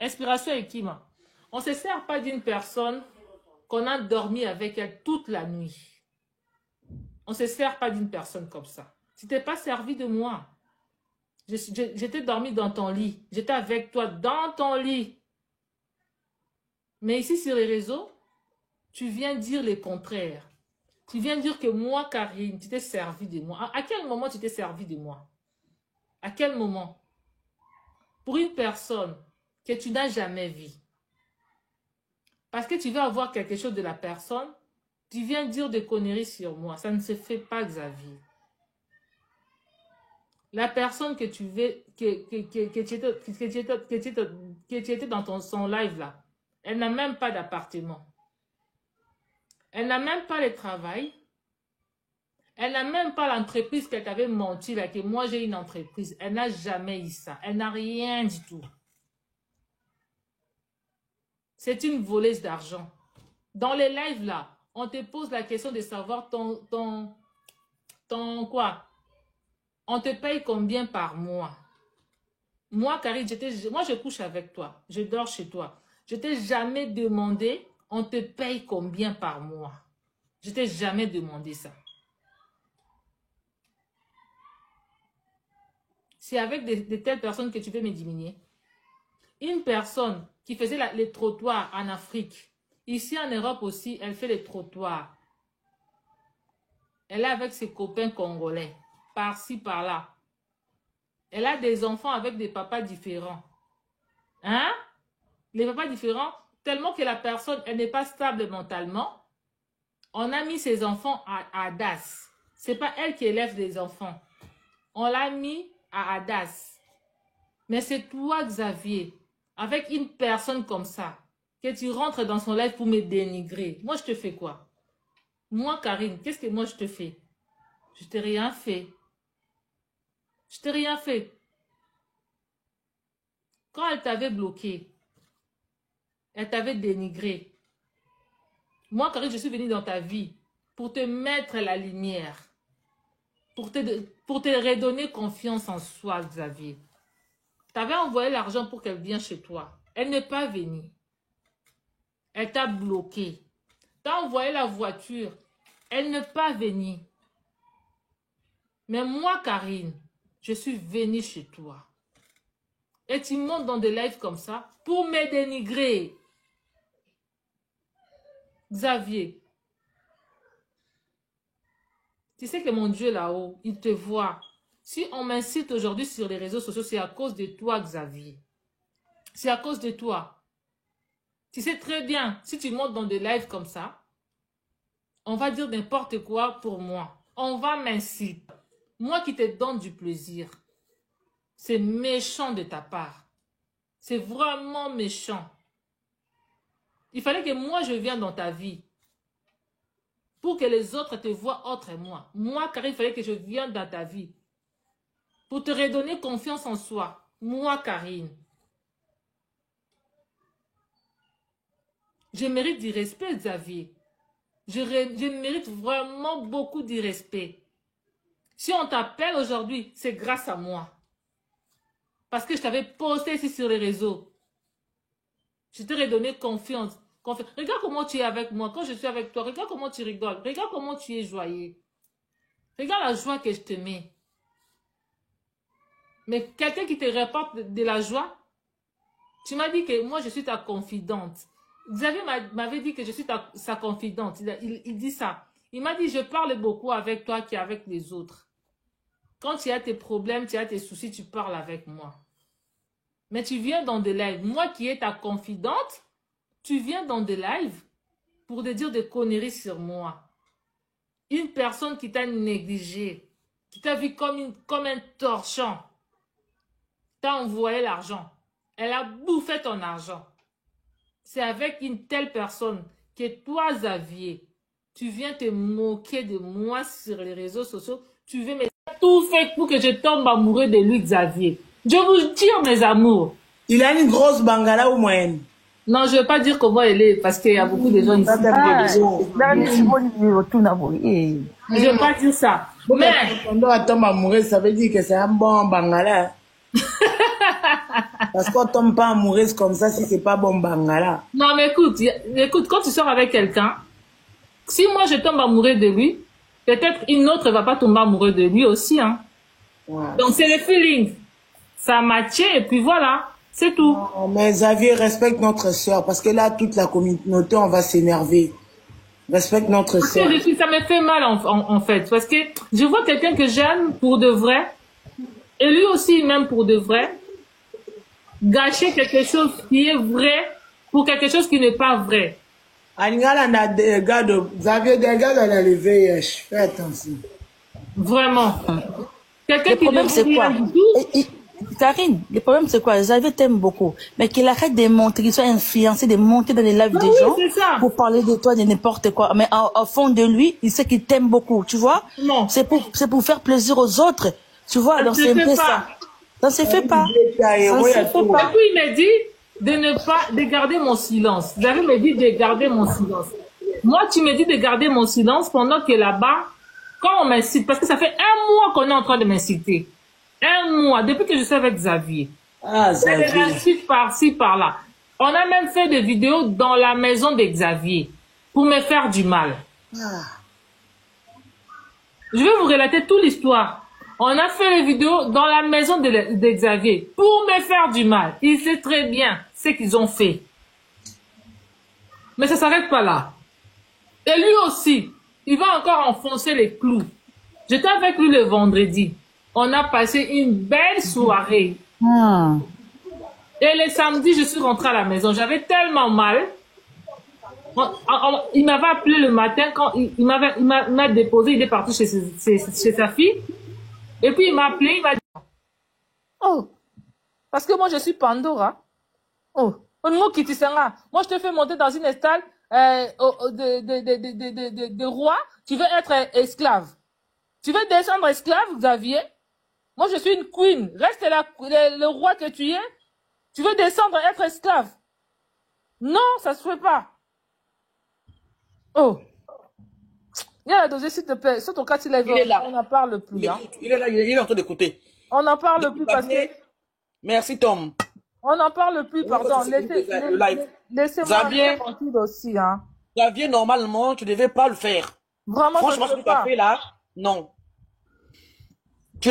Inspiration et qui, on ne se sert pas d'une personne qu'on a dormi avec elle toute la nuit. On ne se sert pas d'une personne comme ça. Tu t'es pas servi de moi. J'étais dormi dans ton lit. J'étais avec toi dans ton lit. Mais ici, sur les réseaux, tu viens dire le contraire. Tu viens dire que moi, Karine, tu t'es servi de moi. À quel moment tu t'es servi de moi? À quel moment? Pour une personne que tu n'as jamais vue. Parce que tu veux avoir quelque chose de la personne, tu viens dire des conneries sur moi. Ça ne se fait pas, Xavier. La personne que tu veux, que tu étais dans son live là, elle n'a même pas d'appartement. Elle n'a même pas le travail. Elle n'a même pas l'entreprise qu'elle t'avait menti là, que moi j'ai une entreprise. Elle n'a jamais eu ça. Elle n'a rien du tout. C'est une voleuse d'argent. Dans les lives là, on te pose la question de savoir ton quoi? On te paye combien par mois? Moi, Karine, moi je couche avec toi. Je dors chez toi. Je t'ai jamais demandé, on te paye combien par mois? Je t'ai jamais demandé ça. C'est avec de telles personnes que tu veux me diminuer. Une personne qui faisait les trottoirs en Afrique, ici en Europe aussi, elle fait les trottoirs. Elle est avec ses copains congolais, par-ci, par-là. Elle a des enfants avec des papas différents. Hein? Les papas différents, tellement que la personne, elle n'est pas stable mentalement. On a mis ses enfants à DAS. Ce n'est pas elle qui élève des enfants. On l'a mis à ADAS. Mais c'est toi, Xavier, avec une personne comme ça, que tu rentres dans son live pour me dénigrer. Moi, je te fais quoi? Moi, Karine, qu'est-ce que moi je te fais? Je t'ai rien fait. Je t'ai rien fait. Quand elle t'avait bloqué, elle t'avait dénigré. Moi, Karine, je suis venue dans ta vie pour te mettre la lumière, pour te redonner confiance en soi, Xavier. Tu avais envoyé l'argent pour qu'elle vienne chez toi. Elle n'est pas venue. Elle t'a bloqué. Tu as envoyé la voiture. Elle n'est pas venue. Mais moi, Karine, je suis venue chez toi. Et tu montes dans des lives comme ça pour me dénigrer. Xavier, tu sais que mon Dieu là-haut, il te voit. Si on m'incite aujourd'hui sur les réseaux sociaux, c'est à cause de toi, Xavier. C'est à cause de toi. Tu sais très bien, si tu montes dans des lives comme ça, on va dire n'importe quoi pour moi. On va m'inciter. Moi qui te donne du plaisir. C'est méchant de ta part. C'est vraiment méchant. Il fallait que moi je vienne dans ta vie. Pour que les autres te voient autre moi. Moi, Karine, il fallait que je vienne dans ta vie. Pour te redonner confiance en soi. Moi, Karine. Je mérite du respect, Xavier. Je mérite vraiment beaucoup de respect. Si on t'appelle aujourd'hui, c'est grâce à moi. Parce que je t'avais posté ici sur les réseaux. Je t'ai redonné confiance. Regarde comment tu es avec moi. Quand je suis avec toi, regarde comment tu rigoles. Regarde comment tu es joyeux. Regarde la joie que je te mets. Mais quelqu'un qui te rapporte de la joie, tu m'as dit que moi, je suis ta confidente. Xavier m'avait dit que je suis sa confidente. Il dit ça. Il m'a dit, je parle beaucoup avec toi qu'avec les autres. Quand tu as tes problèmes, tu as tes soucis, tu parles avec moi. Mais tu viens dans des lives. Moi qui est ta confidente, tu viens dans des lives pour te dire des conneries sur moi. Une personne qui t'a négligé, qui t'a vu comme un torchon, t'a envoyé l'argent. Elle a bouffé ton argent. C'est avec une telle personne que toi, Xavier, tu viens te moquer de moi sur les réseaux sociaux. Tu veux me tout fait pour que je tombe amoureux de lui, Xavier. Je vous jure, mes amours. Il a une grosse bangala ou moyenne? Non, je ne vais pas dire comment elle est, parce qu'il y a beaucoup de gens ici. Je ne vais pas dire ça. Mais quand on tombe amoureux, ça veut dire que c'est un bon bangala. Parce qu'on tombe pas amoureuse comme ça si c'est pas bon bangala. non, mais écoute, quand tu sors avec quelqu'un, si moi je tombe amoureux de lui, peut-être une autre ne va pas tomber amoureux de lui aussi. Hein. Ouais. Donc c'est le feeling. Ça matché et puis voilà, c'est tout. Non, mais Xavier, respecte notre soeur, parce que là, toute la communauté, on va s'énerver. Respecte notre soeur. Ça me fait mal en fait, parce que je vois quelqu'un que j'aime pour de vrai, et lui aussi même pour de vrai, gâcher quelque chose qui est vrai pour quelque chose qui n'est pas vrai. Aningala a des gars de Xavier, des gars dans le VIH. Fais attention. Vraiment. Quelqu'un qui ne c'est quoi? Karine, le problème c'est quoi? Xavier t'aime beaucoup, mais qu'il arrête de monter, qu'il soit influencé, de monter dans les lives des gens pour parler de toi, de n'importe quoi. Mais au fond de lui, il sait qu'il t'aime beaucoup, tu vois? Non. C'est pour faire plaisir aux autres, tu vois? Donc c'est un peu ça. Donc c'est fait pas. Et puis il m'a dit de garder mon silence. Xavier me dit de garder mon silence. Moi, tu me dis de garder mon silence pendant que là-bas, quand on m'incite, parce que ça fait 1 mois qu'on est en train de m'inciter. 1 mois, depuis que je suis avec Xavier. Ah, Xavier. Des insultes par-ci, par-là. On a même fait des vidéos dans la maison de Xavier pour me faire du mal. Ah. Je vais vous relater toute l'histoire. On a fait les vidéos dans la maison de Xavier pour me faire du mal. Il sait très bien ce qu'ils ont fait. Mais ça ne s'arrête pas là. Et lui aussi, il va encore enfoncer les clous. J'étais avec lui le vendredi. On a passé une belle soirée. Et le samedi, je suis rentrée à la maison. J'avais tellement mal. Il m'avait appelé le matin quand il m'a déposé. Il est parti chez sa fille. Et puis il m'a appelé. Il m'a dit, oh, parce que moi je suis Pandora. Oh, moi je te fais monter dans une escale de roi. Tu veux être esclave. Tu veux descendre esclave, Xavier? Moi, je suis une queen. Reste le roi que tu es. Tu veux descendre et être esclave? Non, ça se fait pas. Oh. Il y a la dosée, s'il te plaît. Sur ton cas, il est là. On n'en parle plus. Il est là, il est en train d'écouter. On n'en parle plus parce que... Merci, Tom. On n'en parle plus, pardon. Laissez-moi tranquille aussi. Hein. Xavier, normalement, tu ne devais pas le faire. Vraiment, franchement, ce que tu as fait là, non.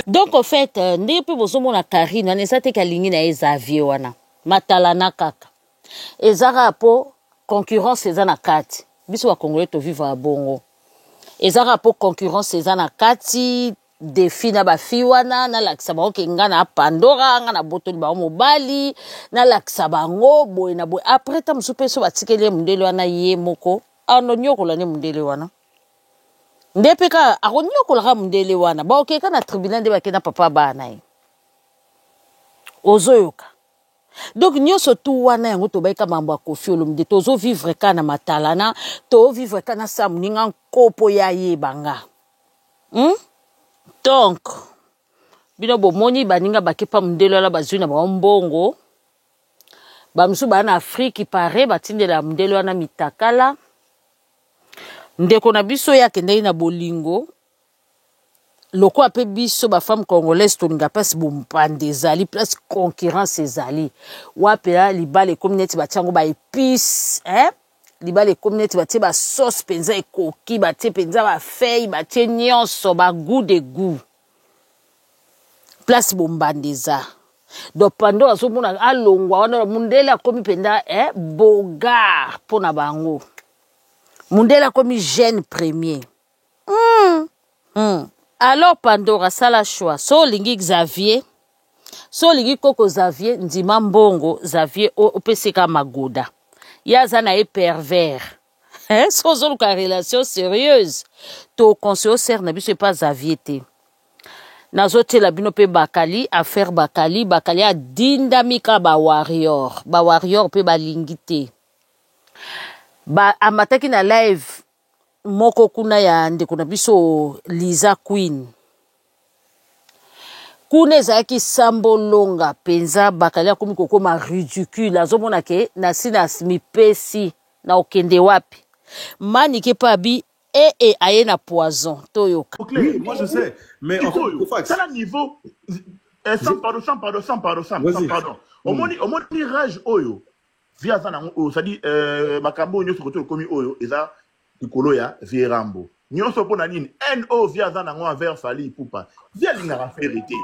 Donc, en fait, ndenge mpe bozomona Karine wana eza te kalingi na ye Xavier wana matala na kaka ezaka po concurrence eza na kati biso bakongolais tovivre ya bongo ezaka po concurrence eza na kati defi na bafi wana nalakisa bango ke nga na Pandora nga na botoli bango mobali nalakisa bango boye na boye après ta mosusu mpe so batikeli ye mundele wana ye moko anonyokola ne mundele wana nde mpe kaka akonyokolaka mundele wana baokeka na tribunal nde bakenda papa bana ye ozoyoka donc nyonso tu wana yango tobayika mambo ya Koffi Olomide tozovivre ka na matalana tovivre ka na sa moninga nkopo ya yebanga donc bino bomoni baninga bakepa mundele wana bazwi na bango mbongo Bamsu ba na Afrique pare batindela mundele wana mitakala. Ndeko na biso ya kendei na bolingo. Loko ape biso ba femme congolaise toninga place bompande ezali place concurrence ezali. Wapela libale community batiango ba épices, libale community batie ba sauce penza ekoki batie penza ba feuille batie nyonso ba goût de goût. Place bombandeza. Donc pando azomona alongwa wana mundele akomi penda bogar pona bango. Mundele akomi jeune premier. Alors Pandora sala choix. So lingi Xavier. So lingi Koko Xavier ndima mbongo Xavier opeseka magoda. Yaza na e pervers. So zoluka relation sérieuse. To conseil ser na biso pas Xavier te. Nazote la bino pe Bakali, affaire Bakali, Bakali a dindamika ba warrior pe balingite. Ba amataki na live moko kuna ya ndeko na biso Liza Queen. Kune zaki sambolonga penza Bakali akomi kokoma ridicule azomona ke na sina mipesi na okende wapi. Mani ke pa bi aye na poison toyoka. Oui, moi je sais, mais en fait, c'est un niveau sans pardon. Au moins rage oyo via ça ça dit makambo nyoso koto komi oyo eza ikolo ya Vierambo. Nyoso pona nini NO via ça nango envers Fally Ipupa. Via linga vérité.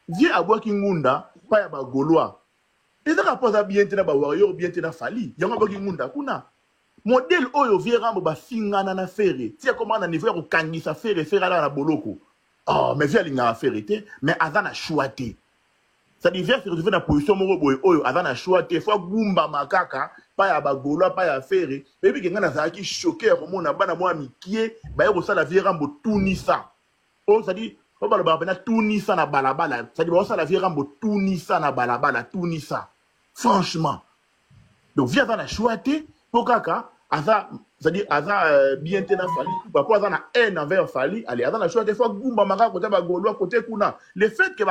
Via abwaki ngunda pa ya bagoloa. Eza kapoza bien tena ba warrior bien tena Fally. Yango abwaki ngunda kuna. Modèle oyo Vierambo ba fingana na fere. Tia comment na niveau ko kangisa fere ala na boloko. Oh, mais via linga vérité, mais azana choité. Ça dit via se retrouver dans position moko boy oyo azana choité, faut gumba makaka, pa ya bagoloa, pa ya fere. Mais puis ngana zaki choqué komona bana mwa mikie, ba yo sala Vierambo tunisa. Oh, ça dit on va le bana tunisa na balabala. Ça dit ba sala Vierambo tunisa na balabala, tunisa. Franchement. Donc via azana choité, pokaka aza c'est-à-dire aza bien tena Fally pourquoi aza na haine envers Fally allez aza na choix des fois gumba manga côté ba golo côté kuna le fait que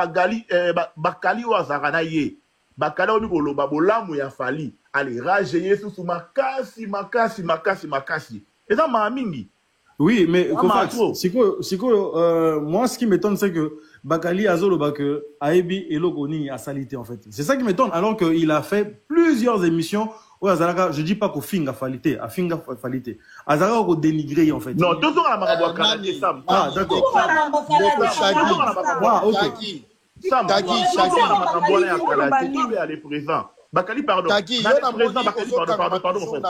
bakali wa zara ye bakali o mikolo ba bolamu ya Fally allez rage yesu sous makasi et ça m'a mingi. Oui, mais moi ce qui m'étonne c'est que Bakali Azoloba que Aebi et Logoni a salité en fait. C'est ça qui m'étonne alors qu'il a fait plusieurs émissions. Ouais, Azaraka, je dis pas qu'au finga falité, à finga falité. Azaraka au dénigré en fait. Non, toujours à la Maraboua Sam. Ah, d'accord. Ah, ok. Sam, Shaggy, elle est présent. Bakali, pardon. Taki, présent, Bakali, pardon, en fait.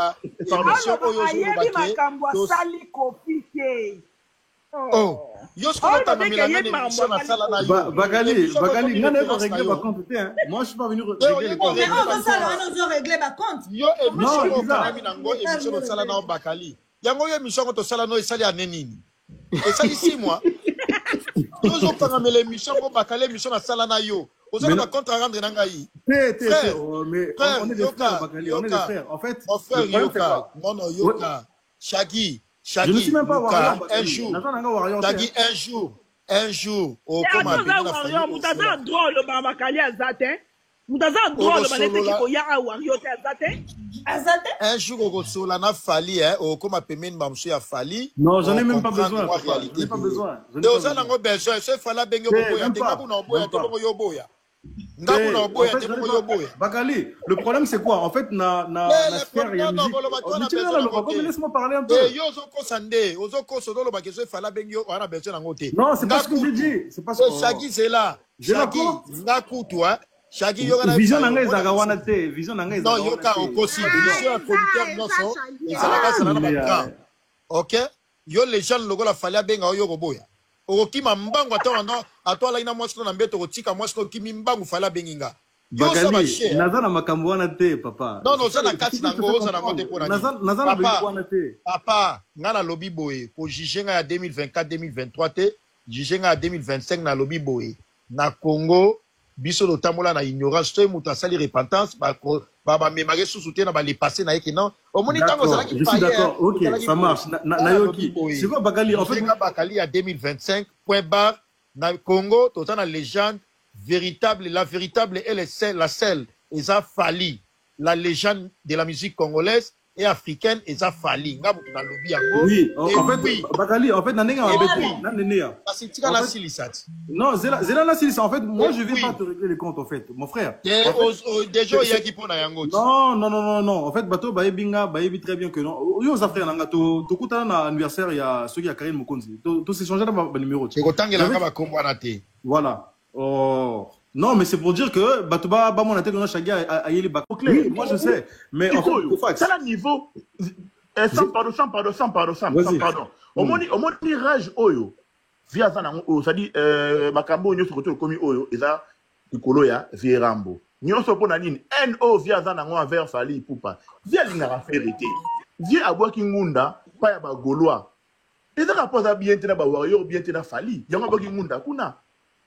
Oh, Bakali, n'a pas réglé ma compte. Moi, je suis pas venu régler les comptes. Shaggy, je ne suis même pas warrior. Un jour, un jour, non, j'en ai même pas besoin. Je n'ai pas besoin. Bakali, le problème c'est quoi? En fait, laisse-moi parler un peu. Non, c'est pas ce que j'ai dit. C'est pas ce que Shaggy, c'est là. Shaggy, vision nanga ezaka wana te, vision nanga ezaka. Non, yoka okosi, vision ya producteur noso, ezalaka salana bakra. OK? Yo les gens logo la Fally benga yo koboya. Okima mbangu atwala ina mwasiko na mbeto kotika mwasiko kimi mbangu Fally benginga. Bakali, nazana makambo wana te papa. Non, non, ça na kati nango, ça na ngote pona. Nazana makambo wana te. Papa, ngana lobby boy, ko jijenga ya 2024 2023 te, jijenga ya 2025 na lobby boy. Na Congo biso do tamola na ignorance to muta sali repentance ba memare sous-souté na ba les passer na yeke non au moni tango ça qui je suis d'accord. OK, ça marche. Nayoki, c'est quoi Bakali en fait Bakali à 2025 point barre na Congo total na légende véritable la véritable et la seule et ça Fally la légende de la musique congolaise et africaine, et ça fali. Oui, en fait, Bakali, en fait, non, en fait, moi, je vais pas te régler les comptes, en fait, mon frère. Déjà, il y a qui pour non. En fait, Bato, Baebinga, Baebi très bien que non. Yo, ça frère, nanga, to kuta na anniversaire, il y a ceux qui a créé le Mokonzi. To s'échanger dans ma numéro. Voilà. Oh. Non, mais c'est pour dire que Batouba, mon intérêt, a eu les bacs. Oui, moi je sais. Mais en fait, c'est un niveau. Sans pardon. Au moins, rage oyo. Via Zana, c'est-à-dire, Makambo, nous sommes commis oyo, et ça, Ikoloya, Vierambo. Nous sommes pour Nanine, NO via Zana, vers Fali, Poupa. Via l'ingara vérité. Via Abwa Kingunda, pas ya Gaulois. Et ça rapporte à bien tena Warrior, bien tena Fali. Yanga Kingunda, Kuna.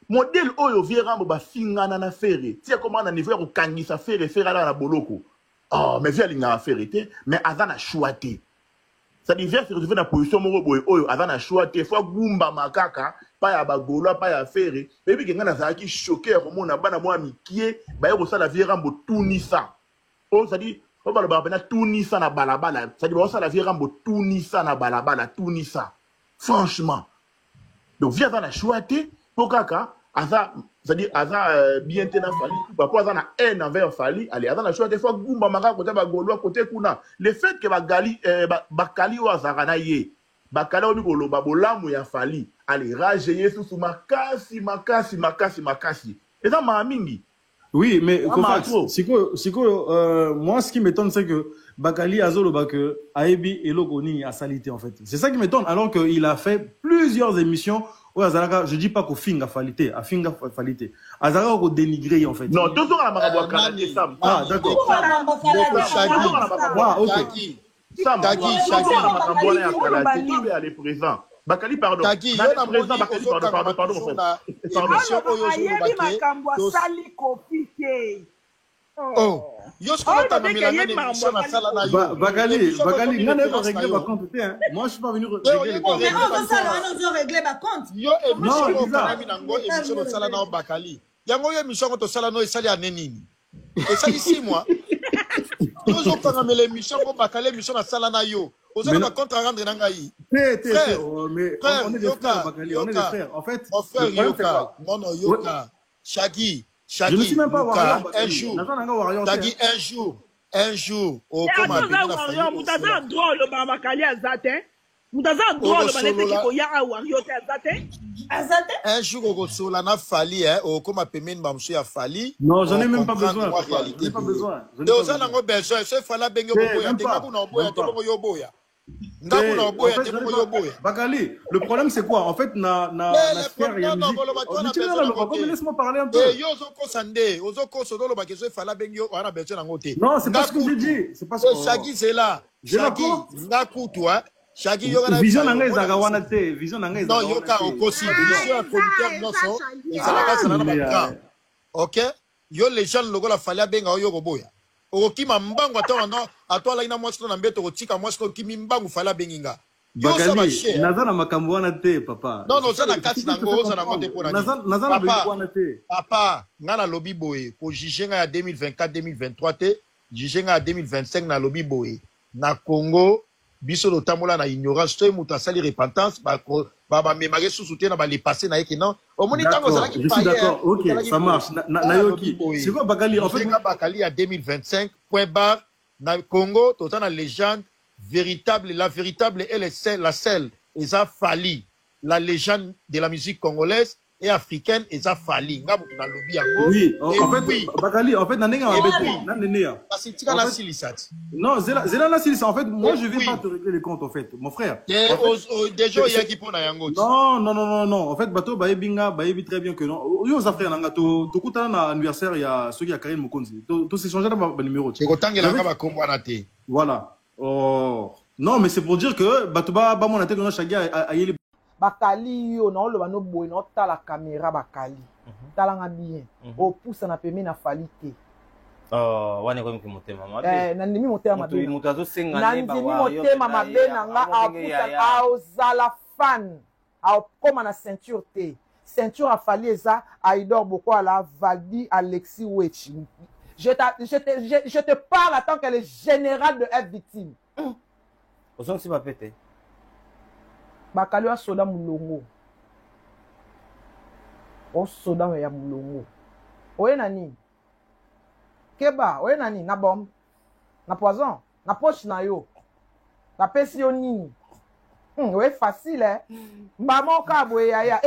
Modèle oyo Vierambo ba fingana na ferre. Tia comment na niveau kangisa ferre ala na boloko. Oh, mais via l'ingara vérité, mais Azana chouaté. Ça dit via se retrouver dans position moko boy oyo Azana chouaté, fois gumba makaka, pas ya bagolo, pas ya ferre. Mais puis ngana za ki choqué comme na bana moi mikie, ba yo ça la Vierambo tunisa. Oh, ça dit on va le bana tunisa na balabala. Ça dit ça la Vierambo tunisa na balabala, tunisa. Franchement. Donc via Azana chouaté pour kaka Aza, c'est-à-dire, Aza bien tena Fali, pourquoi Aza na haine envers Fali, allez, Aza na choix des fois, Goumba Maka, côté Bagolo, côté Kuna. Le fait que Bakali ou Azarana ye, Bakali ou Mikolo, Babolamu ya Fali, allez, rageye sous makasi. Et ça m'a mingi. Oui, mais moi, ce qui m'étonne, c'est que Bakali Azolo Bake, Aebi et Logoni a salité, en fait. C'est ça qui m'étonne, alors qu'il a fait plusieurs émissions. Ouais, Azaraka, je dis pas qu'au finga falité, à finga falité. Azaraka au dénigré en fait. Non, tout ça à Marabou Kanadi Sam. Ah, d'accord. Ah, ok. Sam, Shaki, Marabou elle est présent. Bakali, pardon. Taki, présent, Bakali, pardon, en fait. Oh, Bakali, n'en est pas réglé ma compte. Moi, je suis pas venu régler les comptes. Je ne suis même pas warrior. Un jour, au un jour, non, j'en ai même pas besoin. J'en ai pas besoin. Bakali, le problème c'est quoi? En fait, laisse-moi parler un peu. Non, c'est pas ce que j'ai dit. C'est pas ce que Shagi, c'est là. Shagi, vision nanga zagawana te, vision nanga non, yoka okosi, vision producteur noso, ezalaka OK? Yo les gens logo la fallait benga yo boya. Okima mbangu atwala ina mwasito na mbeto kotika mwasito kimi mbangu fala benginga. Bakali, nazana makambo wana te papa. Non, ça na kati nango, ça na ngote pona. Nazana bengo wana te. Papa, ngana lobby boy, ko jigenga ya 2024 2023 te, jigenga ya 2025 na lobby boy. Na Congo, biso do tamola na ignorance, to muta sali repentance, ba memare sous soutien na ba les passer na yeki non. Au moni tango ça qui je suis d'accord. OK, ça marche. Nayoki. C'est quoi Bakali en fait Bakali à 2025 point barre na Congo, tout en légende véritable, la véritable elle est la seule, et ça Fali, la légende de la musique congolaise et africaine et ça Fali. Oui, en fait, Bakali, en fait, non, en fait, moi je vais pas te régler les comptes, en fait, mon frère. Déjà, il y a qui pour Nayango. Non, en fait, Bato, Baebinga, Baebi très bien que non. Yo, ça frère, Nanga, to kuta na anniversaire, il y a ceux qui a créé le Mokonzi. To s'échanger dans ma numéro. Voilà. Oh. Non, mais c'est pour dire que Batouba, mon intérêt, chaque gars, a eu les. Bakali yo na oloba no boy na ta la caméra Bakali talanga bien o poussa na pemi na falite wane kwa motema mabe na ndimi motema mabe mutazo senga ne ba wa yo motema mabe na nga a poussa a ozala fan a koma na ceinture te ceinture a fali eza a idor boko ala Valdi Alexis Wechi Je te parle en tant que le général de F victime. Au sens, tu vas péter. Bakali wa soda mulongo. O soda ya mulongo. Oye nani? Keba, oye nani? Na bombe. Na poison. Na poche na yo. Na pesi yo nini. Ouais, facile, hein? Maman Kaboyaya,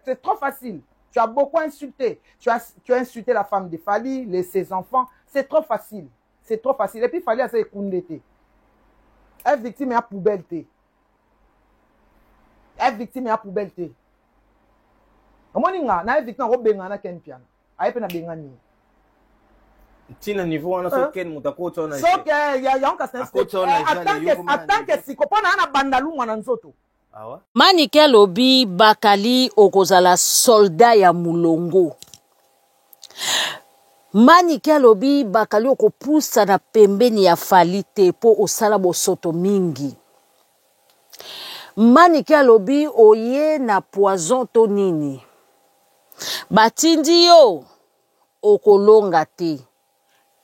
c'est trop facile. Tu as beaucoup insulté. Tu as insulté la femme de Fali, ses enfants. C'est trop facile. C'est trop facile. Et puis Fali a ses koundété. Elle victime à poubelle. Elle victime à poubelle. Omoninga, na victime à robenga na kenpiana. Aye pe na bengani. Tina niveau on a so ken mutakota na. So que ya on casse. Attends que si kopona na bandalu mwana nzoto. Awa. Manike lobi Bakali okozala soldat ya mulongo. Manike lobi Bakali okopusa na pembeni ya Fali te po osala bosoto mingi. Manike lobi oye na poison to nini. Batindi yo okolonga te.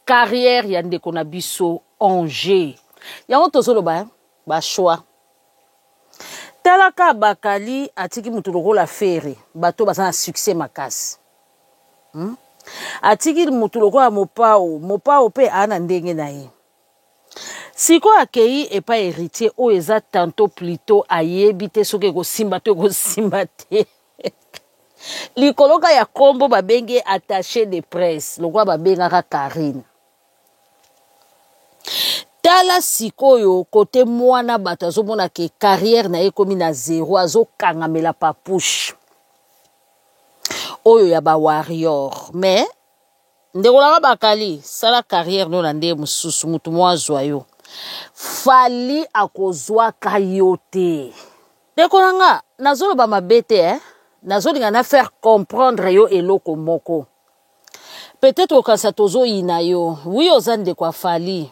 Carrière ya ndeko na biso Angers. Yango tozoloba ba choix. Talaka Bakali atiki mutu lokola fere bato basana succès makasi. Atiki mutu lokola mopao pe ana ndenge na ye. Siko akei epa héritier o eza tanto plutôt ayebi te soki ekosimba to ekosimba te. Likoloka ya kombo babenge attaché de presse lokola babengaka Karine. Tala sikoyo kote mwana bato azomona ke carrière na ye komi na zéro azokangamela papouche. Oyo ya ba warrior. Mais ndekolaka Bakali sala carrière no na nde mususu mutu mwazwa yo. Fali akozwaka yo te. Ndekolanga nazoloba mabe te nazolinga na faire comprendre yo eloko moko. Peut-être okasa tozo ina yo. Oui ozande kwa Fali.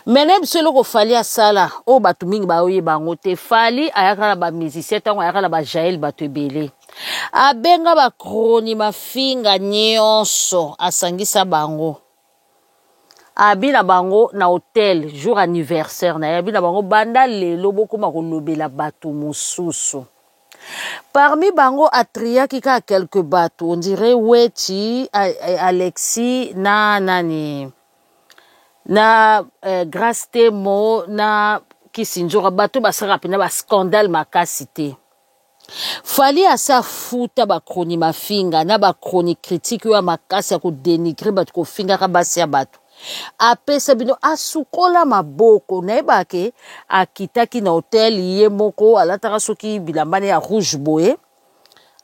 Mene biselo ko Fali asala o batu mingi ba oye bango te. Fali ayaka na ba musicien tango ayaka na ba Jael batu ebele. Abenga ba kroni mafinga nyonso asangisa bango. Abina bango na hotel jour anniversaire na abina bango banda lelo bokoma kolobela batu mususu. Parmi bango atriaki ka quelques bateaux, on dirait Weti, Alexis, na nani, na Grace Temo, na Kisinjora bateau basara pena ba scandale makasi te. Fali asa futa ba kroni mafinga na ba kroni critique yo makasi ya ko dénigrer bato ko finga ka basi ya bato. Apesa bino asukola maboko na ebake akitaki na hotel ye moko alataka soki bilambane ya rouge boye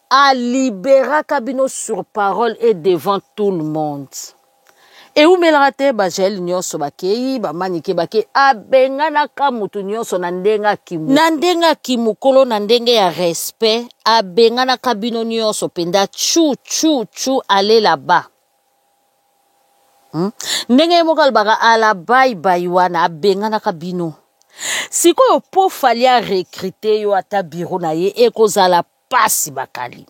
a libéra kabino sur parole et devant tout le monde. Et où melate ba Jael nyonso bakei ba manike bake abenga na kamutu nyonso na ndenga kimukolo na ndenge ya respect abenga na kabino nyonso penda chu aller là-bas. Ndenge mokal baka ala bye wana abenga na kabino. Sikoyo po Fali a recruter yo ata bureau na ye ekozala pasi Bakali.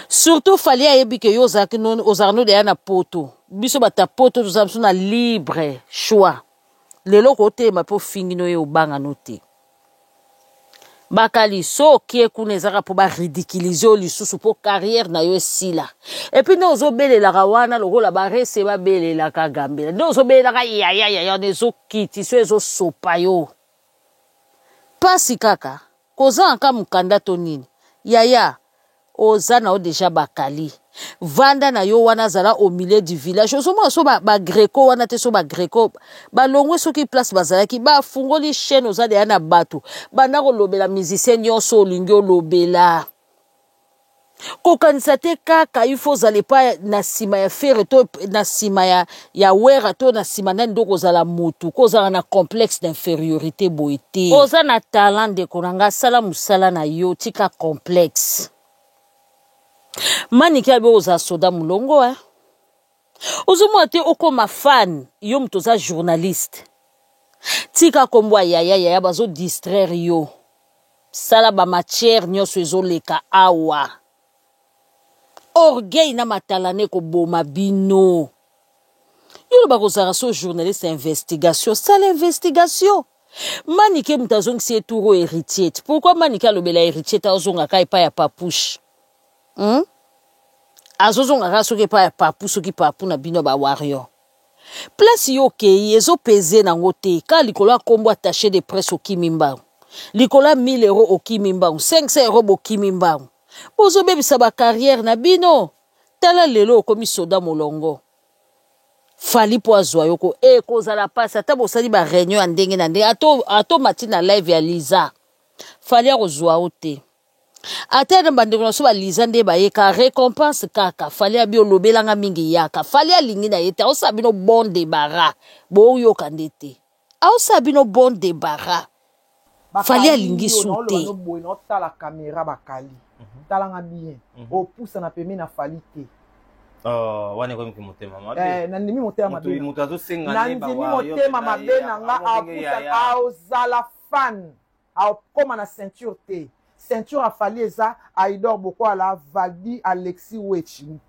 Surtout Fali ayebi ke yo zaki non ozarno de na poto. Biso bata poto tozamso na libre choix. Lelo kote ma po fingino ye obanga note. Bakali so kie kunezaka po ba ridiculiser lisusu po carrière na yo esila. Et puis nous obelela kawana lokola ba rese ba belela ka gambela. Nous obelela ka ya nezo kiti so ezo sopa yo. Pasi kaka koza anka mukanda to nini. Yaya ozana o déjà Bakali. Vanda na yo wana zala au milieu du village. Osomo so ba greco wana te so ba greco. Ba longwe so ki place bazala ki ba fungoli chaîne oza de na bato. Banda ko lobela musicien nyonso lingyo lobela. Kokanisa te kaka il faut zale pa na sima ya faire to na sima ya wera to na sima na ndoko zala mutu ko zala na complexe d'infériorité boité. Oza na talent de konanga sala musala na yo tika complexe. Manike abe oza soda mulongo Ozumo ate okoma fan yo mtoza journaliste. Tika kombwa yaya bazo distraire yo. Sala ba matière nyonso ezoleka awa. orgueil na matalane ko boma bino. Yo ba ko sara so journaliste investigation, ça l'investigation. Manike mutazong si eturo héritier. Pourquoi Manike lobela héritier ta ozonga kai pa ya papouche? Azozonga ka soki pa ya papu soki papu na bino ba warrior. Place yo kei ezo peze nango te ka likolo akombo attaché de presse au kimimba. Likolo 1000 € au kimimba, 500 € au kimimba. Bozo bebisa ba carrière na bino. Tala lelo komi soda molongo. Fali po azwa yoko kozala pasi ata bosali ba réunion ya ndenge na ndenge ato matina live ya Liza. Fali akozwa ote. Ata na bandeko na so ba Liza nde bayeka récompense kaka fali abi olobelanga mingi yaka fali alingi na yete osabino bon débarras bo yoka ndete osabino bon débarras fali alingi sute no tala caméra bakali talanga bien opusa na pembe na fali te wane kwa motema mabe na ndimi motema mabe mutu azosenga na ndimi motema mabe na nga apusa aozala fan aokoma na ceinture te ceinture a fallu eza Aïdor Boko ala Valdi Alexis Wechi.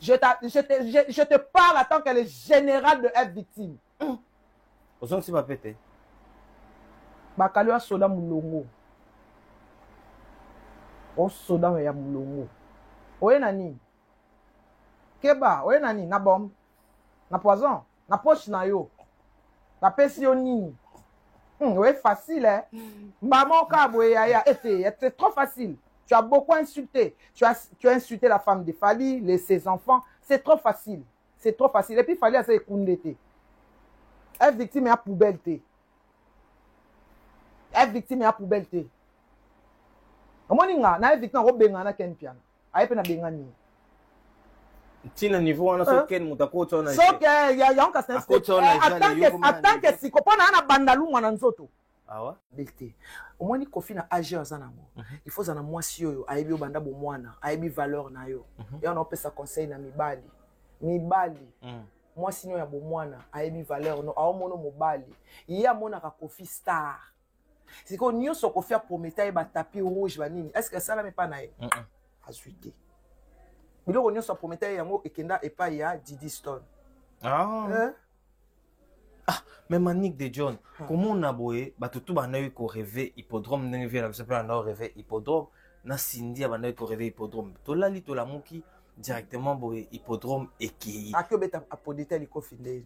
Je te parle en tant que le général de F victime. Osong si pas pété. Bakali wa soda mulongo. O soda ya mulongo. Oye nani? Keba, oye nani? Na bombe. Na poison. Na poche na yo. Na pesi yo nini. Oui, facile, hein. Maman, c'est trop facile. Tu as beaucoup insulté. Tu as insulté la femme de Fali, ses enfants. C'est trop facile. C'est trop facile. Et puis, Fali a ses koundété. F victime est à poubelle. F victime est à poubelle. Omoninga, na F victime est à benga na ken piano. Aye pe na benga ni. Tina niveau on a so ken mutakota na. So ke ya on ka sense. Attends que si kopona na bandalu mwana nzoto. Awa. Belté. Omoni kofi na age azanango. Il faut zana mwasi yoyo ayebi obanda bo mwana, ayebi valeur na yo. Et on opesa conseil na mibali. Mibali. Mwasi no ya bo mwana, ayebi valeur no aomono mobali. Iya mona ka kofi star. Siko nyoso kofi a prometa ba tapis rouge banini. Est-ce que ça la me pas na ye? Azuité. Biloko nyonso prometa yango ekenda epai ya Didi Stone. Mais Manique de John, comment on a boé, tout bana eu ko rêver hippodrome ndenge vient ça peut en rêver hippodrome na Cindy bana eu ko rêver hippodrome. To la li to la muki directement boé hippodrome eki. Akyo beta apodite liko finde.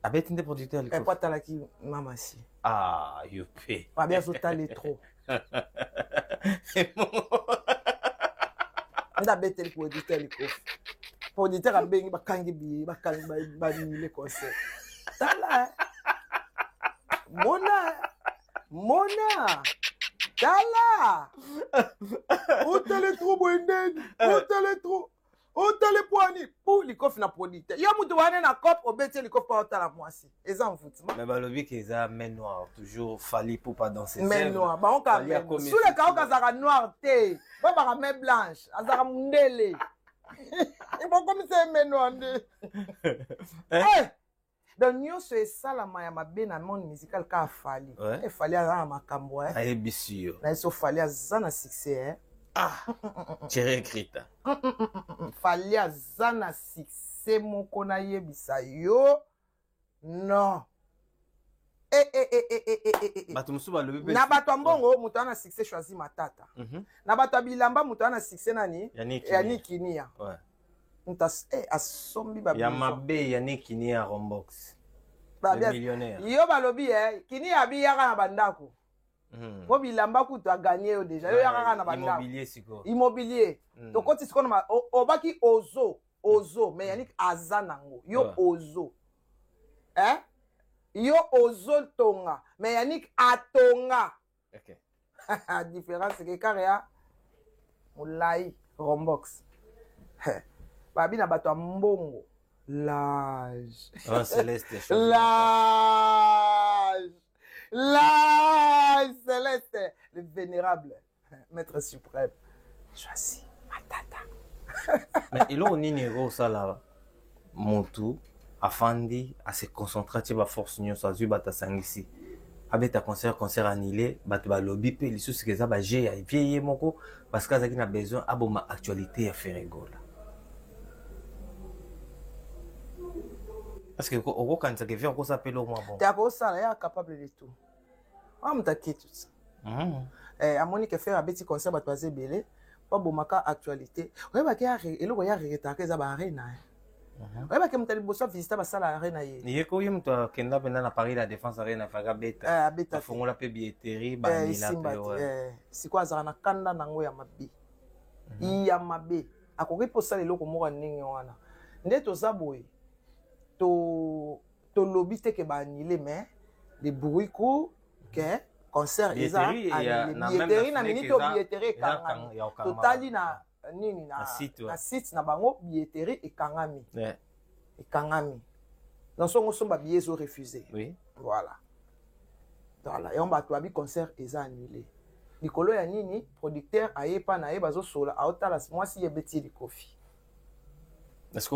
Abeti nde producteur liko. E kwa talaki mama si. Ah, you pay. Pas bien so tali trop. Nda bete liko producteur liko. Producteur abengi bakangi bi bakangi ba ni le concert. Tala. Mona. Tala. Otele trop boendeni. Otele trop. Otele poani. Pour likof na producteur. Ya mutu wane na cop obete likof pa otala mwasi. Eza en foot. Mais balobi que eza main noire toujours Fali pour pas danser. Main noire. Ba on ka main. Sous le cas ka zara noir te. Ba ba main blanche. Azara mundele. Il faut comme ça main noire. Eh. Donc nyonso esalama ya mabe na monde musical ka Fali. E Fali aza makambo ayebisi yo. Na so Fali aza na succès Thierry Krita. Fali aza na succès moko na yebisa yo. Non. Bato musu balobi na bato mbongo mutu ana succès choisi matata. Na bato bilamba mutu ana succès nani? Yannick Kinia. Ouais. Asombi ba ya mabe Yannick Kinia Rombox. Le millionnaire. Yo balobi Kinia bi yaka na bandako. Ko bilamba ku to gagner yo déjà. Yo yaka na bandako. Immobilier siko. Immobilier. To koti siko na obaki ozo mais Yannick azanango. Yo ozo. Yo ozo tonga mais Yannick atonga. OK. Différence c'est que carréa Moulai Rombox. Babi na bato mbongo. L'âge. Oh, Céleste. L'âge, Céleste. Le vénérable maître suprême. Choisis matata. Mais il a ni négo ça là. Montou afandi à se concentrer sur la force nyo ça zu bata sangisi. Abeta concert annulé, bat ba lobby pe lisu ce que ça ba j'ai vieillir moko parce que ça qui a besoin aboma actualité à faire rigola. Parce que au quand ça vient encore s'appeler au moins bon. T'es à ça là, capable de tout. On me t'inquiète tout ça. À Monique faire un petit concert à passer belé, pas bon maka actualité. Ouais bah qu'il y a et le voyage retardé ça va arena. Ouais bah que me t'allais bosser visiter ba salle arena yé. Ni ko yim to kenda benda na Paris la défense arena faga beta. Beta. Fongo la pe billetterie ba ni la pe. C'est quoi ça na kanda nango ya mabi. Ya mabe. Akoki posa le loko moko ndenge wana. Nde to zaboy. To lobby te ke ba annulé mais les bruits courts que concert eza billetterie na minute billetterie kangami totali na nini na site na bango billetterie ekangami ekangami dans son somba billets ont refusé voilà et on va toi bi concert eza annulé likolo ya nini producteur ayepa na ye bazo sola aotala moi si yebeti di kofi. Parce que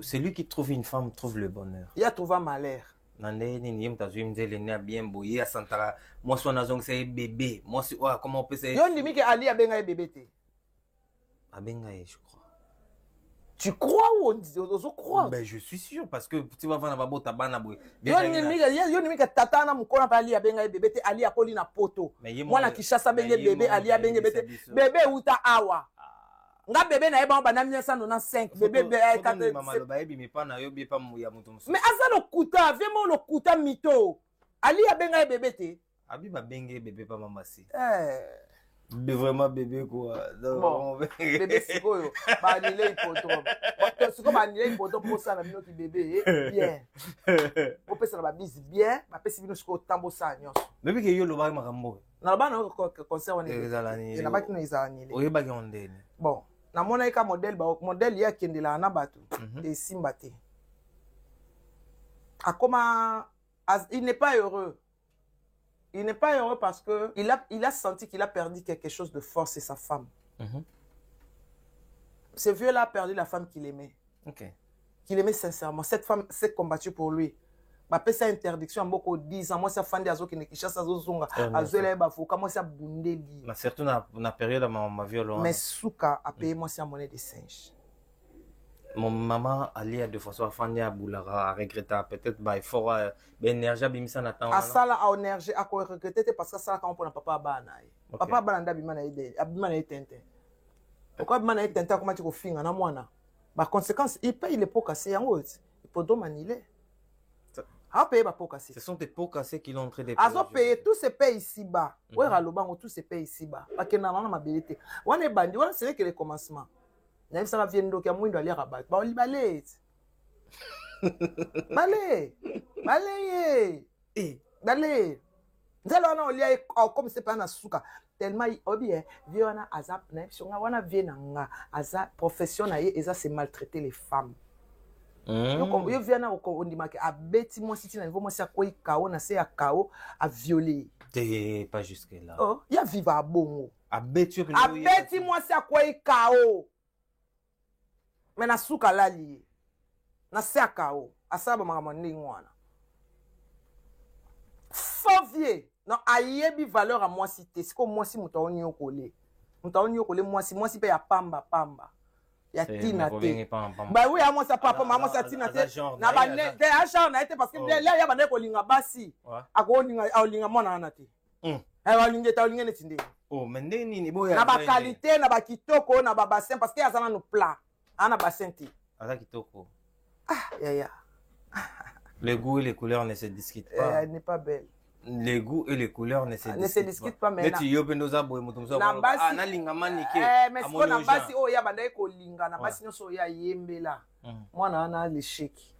c'est lui qui trouve une femme, trouve le bonheur. Il a trouvé un malheur. Nandé ni yem tazu yem zele ne bien boyé à Santara. Moi so na zong c'est bébé. Moi c'est comment on peut c'est. Yon dimi que Ali a benga bébé té. A benga je crois. Tu crois ou on croit? Ben je suis sûr parce que tu vas voir na babo tabana boy. Yon dimi que tata na mukona pa Ali a benga bébé té Ali a koli na poto. Moi na Kishasa benga bébé Ali a benga bébé té. Bébé uta awa. Nga bébé na eba ba na 1995 bébé maman lo ba ebi me pa na yo bi pa ya mutu musu. Mais asa lo kuta vraiment lo kuta mito. Ali a benga bébé té. Abi ba benga bébé pa mama si. Mais vraiment bébé quoi. Bon, bébé sikoyo ba anile hippodrome. Parce que ba anile hippodrome pour ça na bino ki bébé bien. On peut ça ba bise bien, ba pesi bino siko tambo sa nyonso. Bébé ke yo lo ba makambo. Na ba na concert on est. Na ba ki no izalani. Oye ba ki ondene. Bon. Na mona eka modèle ya kendela na bato et simbate akoma il n'est pas heureux parce que il a senti qu'il a perdu quelque chose de fort, c'est sa femme. Ce vieux là a perdu la femme qu'il aimait. Qu'il aimait sincèrement. Cette femme s'est combattue pour lui. Bah peut sa interdiction beaucoup 10 ans moi ça fandi azo kine Kishasa azo zonga azela ba foka moi ça bundeli na surtout na période ma violence mais souka a payé moi ça monnaie de singe. Mon maman allait de façon à fandi à boulara à regretter peut-être ba effort énergie bimisa na temps à ça là à énergie à quoi regretter parce que ça quand on prend papa bana papa bana ndabima na ide abima na itente pourquoi bima na itente comment tu ko finga na mwana ba conséquence il paye les pots cassés en haut il peut domaniler. Ce sont des pots cassés qui l'ont entraîné. Azo paye tous ces pays ici-bas. Ouais, Ralobango, tous ces pays ici-bas. Parce que dans la mabilité. On est bandit, c'est vrai que le commencement. N'a ça vient donc à moins de aller rabat. Bah, on li balait. Balait. Balait. Nzalo na olia comme c'est pas na suka. Tellement obie, viona azap na si on wana viena nga aza profession na ye eza c'est maltraiter les femmes. Donc yo viana on dit que abeti moi si tu na moi si akoi kao na se ya kao a violer. T'es pas jusque là. Oh, ya viva a bongo. Abeti moi si akoi kao. Mais na suka lali. Na se ya kao. Asaba mama ndingwana. Fauvier. Non, ayebi valeur à moi si t'es. C'est comme moi si mutaoni yokole. Mutaoni yokole moi si pe ya pamba. Ya tina te. Bah oui, à moi ça papa, maman ça tina te. Na ba ne, de achat na été parce que là ya ba ne ko linga basi. Ako linga mona na te. Wa linga ta linga netinde. Oh, mais nini boya. Na ba qualité, na ba kitoko, na ba bassin parce que ya zana no plat. Ana bassin te. Ala kitoko. Ya. Le goût et les couleurs ne se discutent pas. Elle n'est pas belle. Les goûts et les couleurs ne se discutent pas. Mais tu yobe nous a boy mutumso. Ah na linga manike. Mais c'est na basi o ya banda ko linga na basi nyoso ya yembela. Mwana ana le sheki.